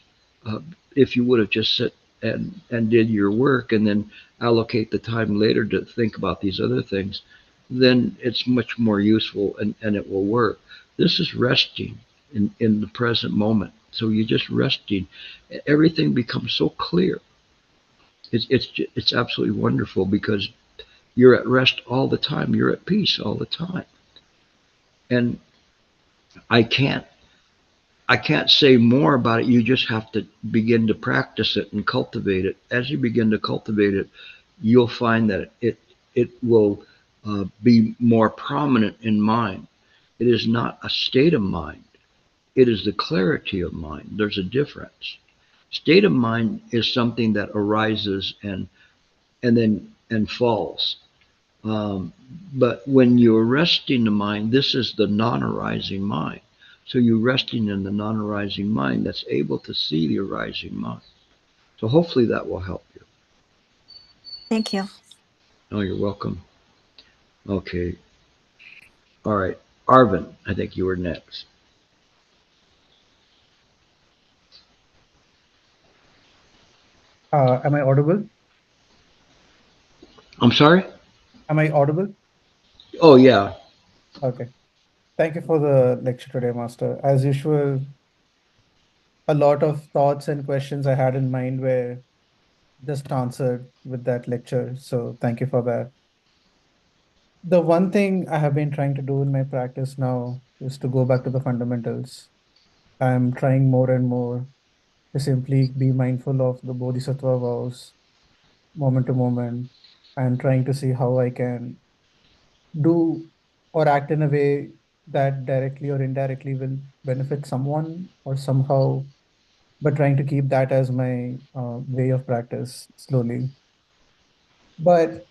If you would have just sat and did your work and then allocate the time later to think about these other things, then it's much more useful and it will work. This is resting in the present moment. So you're just resting. Everything becomes so clear. It's absolutely wonderful because you're at rest all the time. You're at peace all the time. And I can't I can't say more about it. You just have to begin to practice it and cultivate it. As you begin to cultivate it, you'll find that it will be more prominent in mind. It is not a state of mind. It is the clarity of mind. There's a difference. State of mind is something that arises and falls. Um, but when you're resting the mind, this is the non arising mind. So you're resting in the non arising mind that's able to see the arising mind. So hopefully that will help you. Thank you. Oh, you're welcome. Okay. All right. Arvin, I think you were next. Am I audible? I'm sorry? Am I audible? Oh, yeah. Okay. Thank you for the lecture today, Master. As usual, a lot of thoughts and questions I had in mind were just answered with that lecture. So thank you for that. The one thing I have been trying to do in my practice now is to go back to the fundamentals. I'm trying more and more to simply be mindful of the Bodhisattva vows moment to moment and trying to see how I can do or act in a way that directly or indirectly will benefit someone or somehow, but trying to keep that as my way of practice slowly. But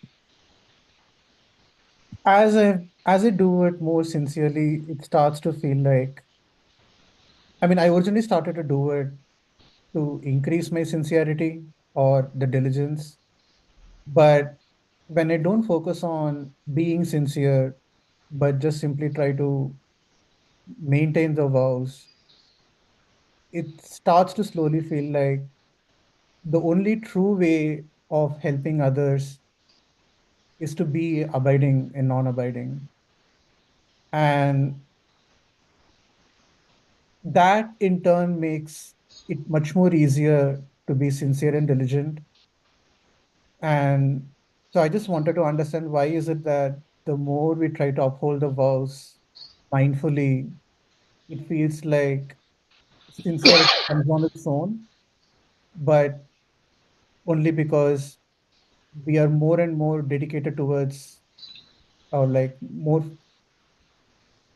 as I do it more sincerely, it starts to feel like, I mean, I originally started to do it to increase my sincerity or the diligence, but when I don't focus on being sincere, but just simply try to maintain the vows, it starts to slowly feel like the only true way of helping others is to be abiding and non-abiding. And that in turn makes it much more easier to be sincere and diligent. And so I just wanted to understand, why is it that the more we try to uphold the vows mindfully, it feels like sincerity comes on its own, but only because we are more and more dedicated towards, or like more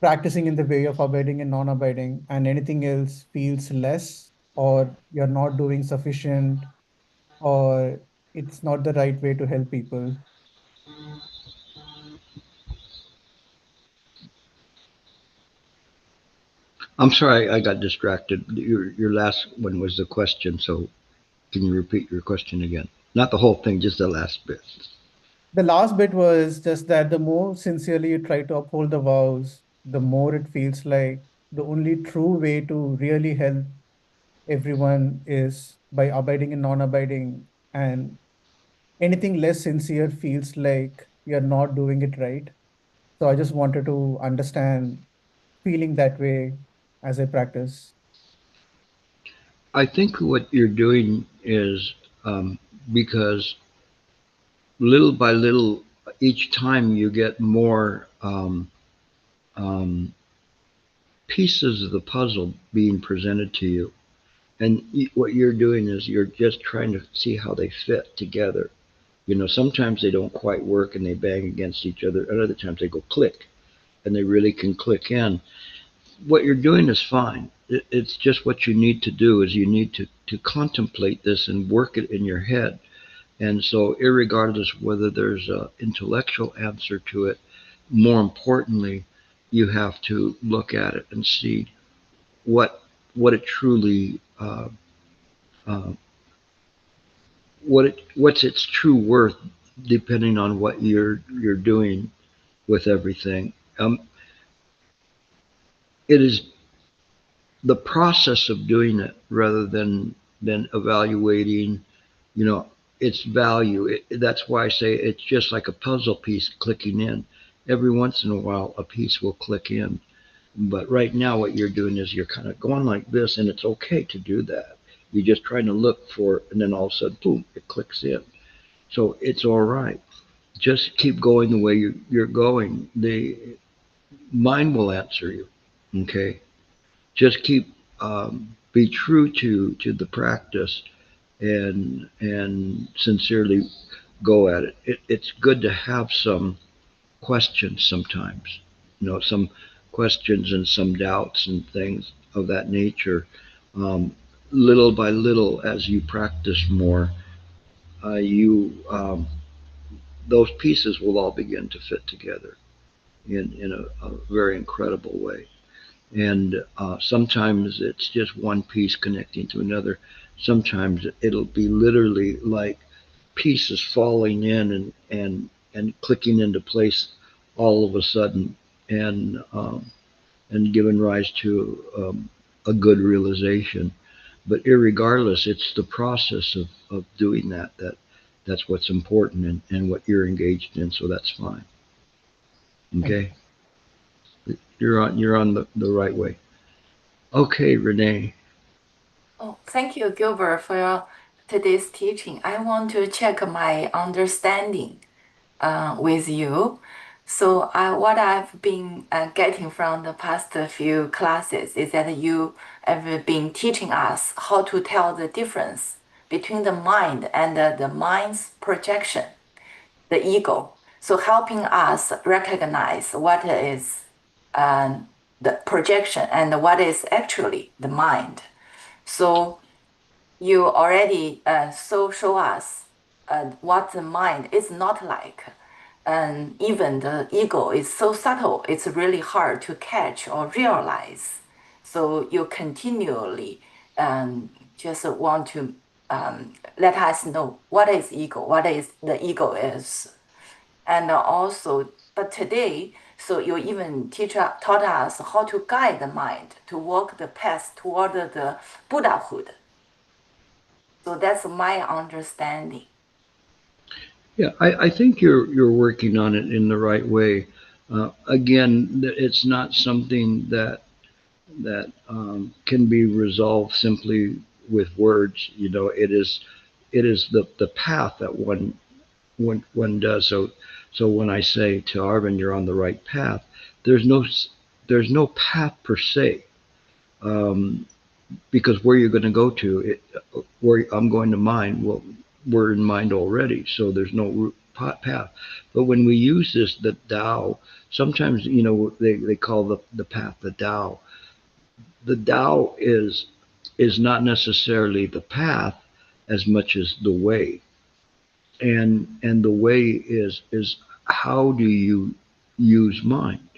practicing in the way of abiding and non-abiding, and anything else feels less, or you're not doing sufficient, or it's not the right way to help people. I'm sorry, I got distracted. Your last one was the question, so can you repeat your question again? Not the whole thing, just the last bit. The last bit was just that the more sincerely you try to uphold the vows, the more it feels like the only true way to really help everyone is by abiding and non-abiding. And anything less sincere feels like you're not doing it right. So I just wanted to understand feeling that way as I practice. I think what you're doing is because little by little, each time you get more um, pieces of the puzzle being presented to you. And what you're doing is you're just trying to see how they fit together. You know, sometimes they don't quite work and they bang against each other, and other times they go click and they really can click in. What you're doing is fine. It's just what you need to do is you need to contemplate this and work it in your head. And so, irregardless whether there's an intellectual answer to it, more importantly, you have to look at it and see what what it truly uh, what's its true worth, depending on what you're doing with everything. It is the process of doing it rather than evaluating, you know, its value. That's why I say it's just like a puzzle piece clicking in. Every once in a while, a piece will click in. But right now, what you're doing is you're kind of going like this, and it's okay to do that. You're just trying to look for, and then all of a sudden, boom, it clicks in. So it's all right. Just keep going the way you're going. The mind will answer you. Okay. Just keep be true to the practice and sincerely go at it. It's good to have some questions sometimes. You know, some questions and some doubts and things of that nature. Um, Little by little, as you practice more, you those pieces will all begin to fit together in a very incredible way. And sometimes it's just one piece connecting to another. Sometimes it'll be literally like pieces falling in and clicking into place all of a sudden, and giving rise to a good realization. But irregardless, it's the process of doing that's what's important, and what you're engaged in. So that's fine. Thank you. Okay, you're on the right way. Okay, Renee. Oh, thank you, Gilbert, for your today's teaching. I want to check my understanding with you. So, what I've been getting from the past few classes is that you have been teaching us how to tell the difference between the mind and the mind's projection, the ego. So, helping us recognize what is the projection and what is actually the mind. So, you already show us what the mind is not like. And even the ego is so subtle, it's really hard to catch or realize. So you continually just want to let us know what is ego, what is the ego is. And also, but today, So you even taught us how to guide the mind to walk the path toward the Buddhahood. So that's my understanding. Yeah, I think you're working on it in the right way. Again, it's not something that can be resolved simply with words. You know, it is the path that one does. So when I say to Arvin, you're on the right path, there's no there's no path per se. Um, because where you're going to go to, where I'm going to mind, well, we're in mind already, so there's no path. But when we use this, the Tao, sometimes they call the path the Tao. The Tao is not necessarily the path as much as the way, and the way is how do you use mind,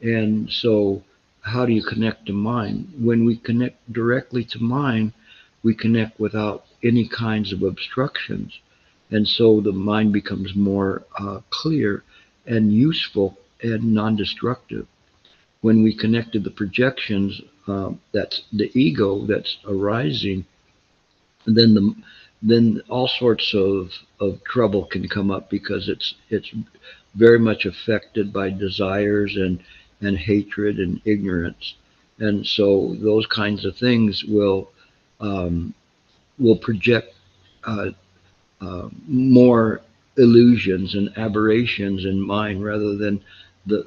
and so how do you connect to mind? When we connect directly to mind, we connect without any kinds of obstructions, and so the mind becomes more clear and useful and non-destructive. When we connect to the projections, that's the ego that's arising, then then all sorts of trouble can come up because it's very much affected by desires and hatred and ignorance, and so those kinds of things um, will project uh, more illusions and aberrations in mind rather than the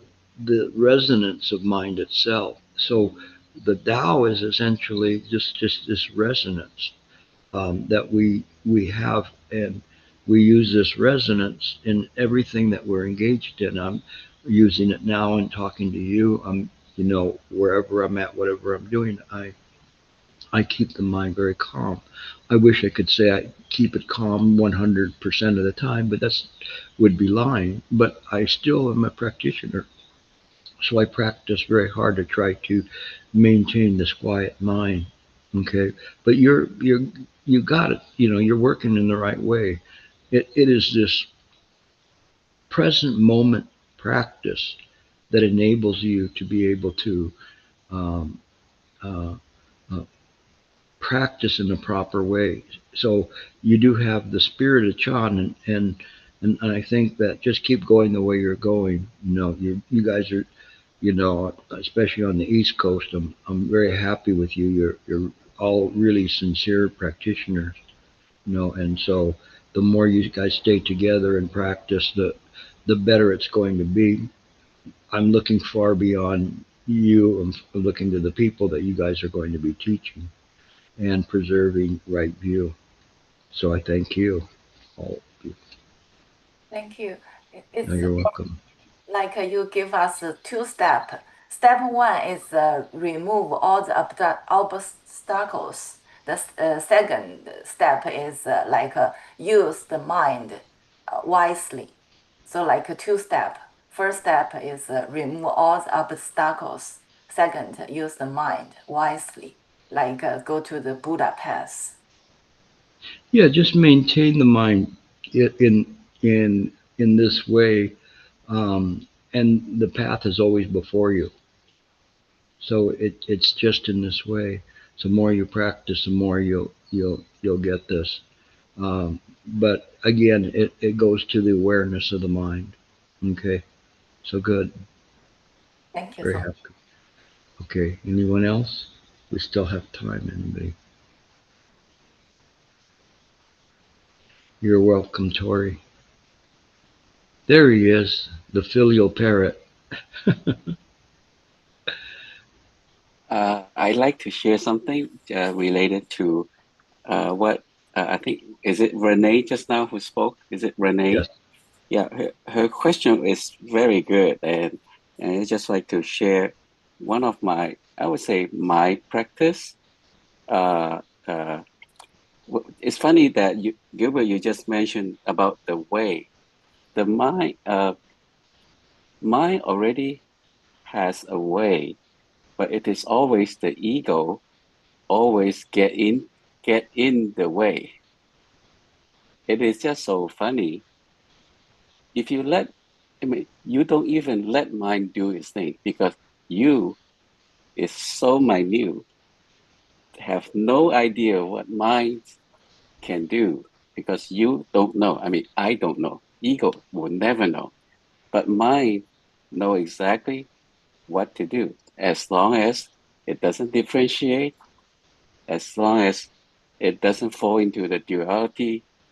resonance of mind itself. So the Tao is essentially just this resonance that we have, and we use this resonance in everything that we're engaged in. I'm using it now and talking to you. Wherever I'm at, whatever I'm doing, I keep the mind very calm. I wish I could say I keep it calm 100% of the time, but that's would be lying. But I still am a practitioner, so I practice very hard to try to maintain this quiet mind. Okay, but you got it. You're working in the right way. It is this present moment practice that enables you to be able to um, uh, uh, practice in the proper way. So you do have the spirit of Chan, and I think that just keep going the way you're going. You guys are, especially on the East Coast. I'm very happy with you. You're all really sincere practitioners. And so the more you guys stay together and practice, the better it's going to be. I'm looking far beyond you. I'm looking to the people that you guys are going to be teaching and preserving right view. So I thank you all. Thank you. No, It's you're welcome. like you give us a two step. Step one is remove all the obstacles. The second step is use the mind wisely. So like a two step. First step is remove all the obstacles. Second, use the mind wisely. Like go to the Buddha path. Yeah, just maintain the mind in this way, and the path is always before you. So it's just in this way. So the more you practice, the more you'll get this. But again, it goes to the awareness of the mind. Okay, so good. Thank you Very so much. happy. Okay, anyone else? We still have time. Anybody? You're welcome, Tori. There he is, the filial parrot. I'd like to share something related to what I think, is it Renee just now who spoke? Is it Renee? Yes. Yeah, her question is very good, and I just like to share one of my, I would say, my practice. Uh, uh, it's funny that Gilbert, you just mentioned about the way. The mind already has a way, but it is always the ego always get in the way. It is just so funny. If you let I mean, you don't even let mind do its thing because you is so minute, have no idea what mind can do because you don't know. I mean, I don't know. Ego will never know. But mind know exactly what to do as long as it doesn't differentiate, as long as it doesn't fall into the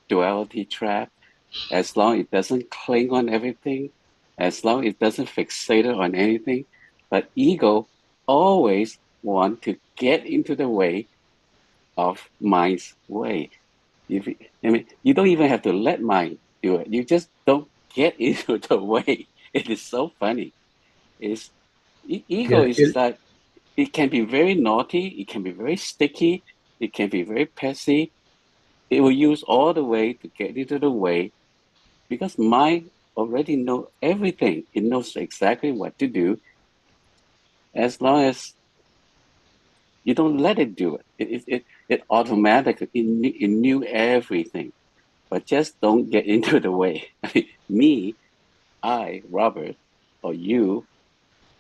duality trap, as long as it doesn't cling on everything, as long as it doesn't fixate on anything. But ego always want to get into the way of mind's way. I mean, you don't even have to let mind do it. You just don't get into the way. It is so funny. It's ego Yeah, is that it can be very naughty. It can be very sticky. It can be very pesky. It will use all the way to get into the way because mind already know everything. It knows exactly what to do as long as you don't let it do it. It automatically, it knew everything, but just don't get into the way. Me, I, Robert, or you,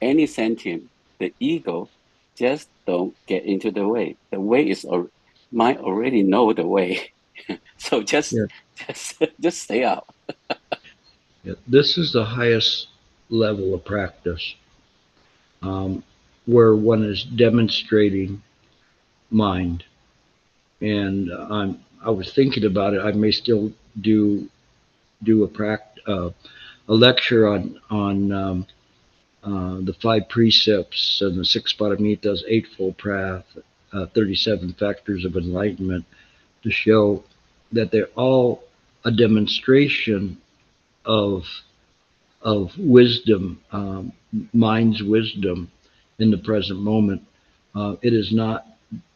any sentient, the ego, just don't get into the way. The way is, mind already know the way. So yeah, just stay out. yeah. This is the highest level of practice, um, where one is demonstrating mind. And I was thinking about it. I may still do a lecture on the five precepts and the six paramitas, eightfold path, 37 factors of enlightenment, to show that they're all a demonstration of wisdom, mind's wisdom in the present moment. It is not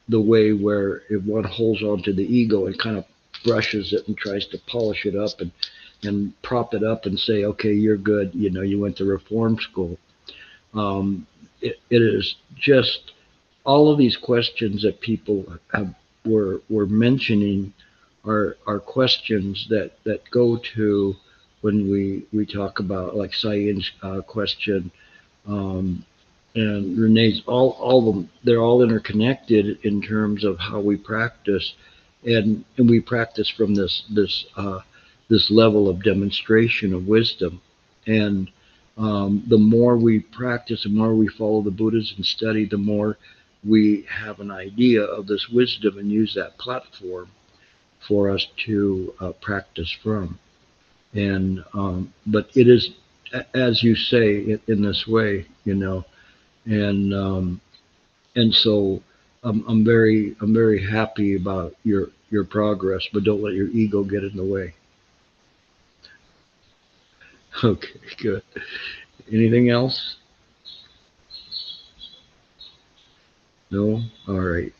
the way where if one holds on to the ego and kind of brushes it and tries to polish it up and prop it up and say, okay, you're good. You know, you went to reform school. It is just all of these questions that people were mentioning are questions that go to when we talk about like Saiyin's question, um, and Renee's, all of them, they're all interconnected in terms of how we practice, and we practice from this level of demonstration of wisdom. And the more we practice, the more we follow the Buddhas and study, the more we have an idea of this wisdom and use that platform for us to practice from. And but it is, as you say, in this way, you know, and so I'm very happy about your progress, but don't let your ego get in the way. Okay, good. Anything else? No? All right.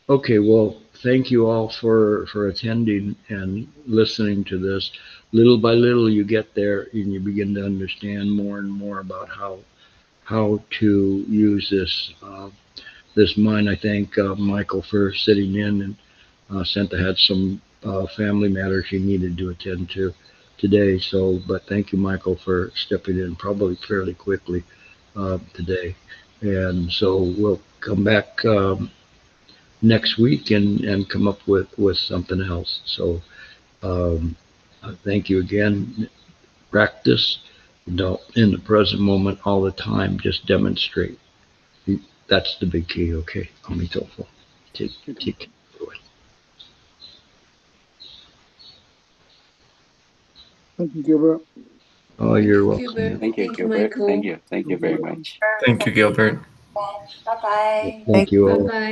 Okay, well, thank you all for attending and listening to this. Little by little, you get there and you begin to understand more and more about how to use this mind. I thank Michael for sitting in, and Santa had some family matters he needed to attend to today. So, but thank you, Michael, for stepping in probably fairly quickly today. And so we'll come back next week and come up with something else. So um, thank you again. Practice, you know, in the present moment all the time. Just demonstrate. That's the big key. Okay, Amitofo. Take. Thank you, Gilbert. Oh, Thank you're you, welcome. Gilbert. Yeah. Thank you, Thank you, Gilbert. Michael. Thank you You're very welcome. much. Thank you, Gilbert. Bye bye. Thank you Bye all. bye.